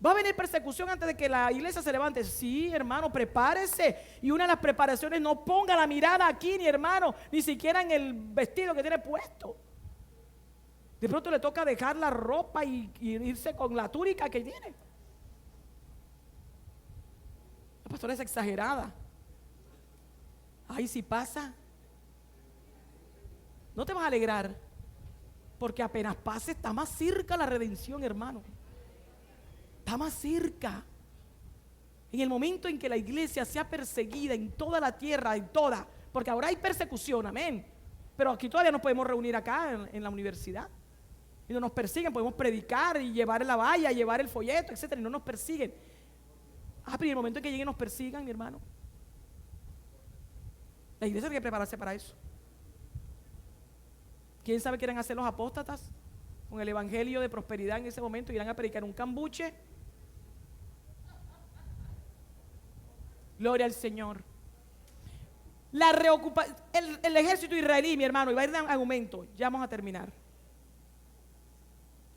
¿Va a venir persecución antes de que la iglesia se levante? Sí, hermano, prepárese. Y una de las preparaciones, no ponga la mirada aquí, ni hermano, ni siquiera en el vestido que tiene puesto. De pronto le toca dejar la ropa y irse con la túnica que tiene. La pastora es exagerada. Ay, si pasa, no te vas a alegrar. Porque apenas pase, está más cerca la redención, hermano. Está más cerca. En el momento en que la iglesia sea perseguida en toda la tierra, en toda, porque ahora hay persecución, amén. Pero aquí todavía nos podemos reunir acá en la universidad. Y no nos persiguen, podemos predicar y llevar la valla, llevar el folleto, etcétera, y no nos persiguen. Pero en el momento en que lleguen nos persigan, mi hermano. La iglesia tiene que prepararse para eso. ¿Quién sabe qué irán a hacer los apóstatas con el evangelio de prosperidad en ese momento? Irán a predicar un cambuche. Gloria al Señor. El ejército israelí, mi hermano, iba a ir en aumento. Ya vamos a terminar.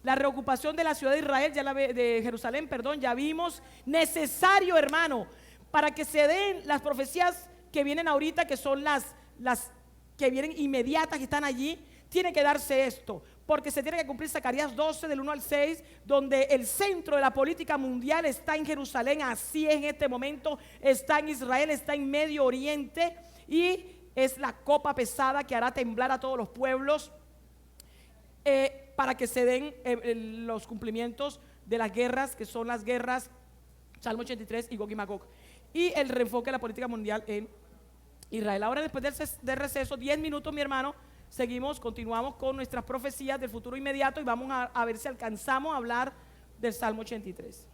La reocupación de la ciudad de Israel, de Jerusalén, perdón, ya vimos. Necesario, hermano, para que se den las profecías que vienen ahorita, que son las que vienen inmediatas, que están allí, tiene que darse esto, porque se tiene que cumplir Zacarías 12 del 1 al 6, donde el centro de la política mundial está en Jerusalén, así es en este momento, está en Israel, está en Medio Oriente, y es la copa pesada que hará temblar a todos los pueblos, para que se den los cumplimientos de las guerras, que son las guerras, Salmo 83 y Gog y Magog, y el reenfoque de la política mundial en Israel. Ahora, después del receso, 10 minutos, mi hermano, continuamos con nuestras profecías del futuro inmediato y vamos a ver si alcanzamos a hablar del Salmo 83.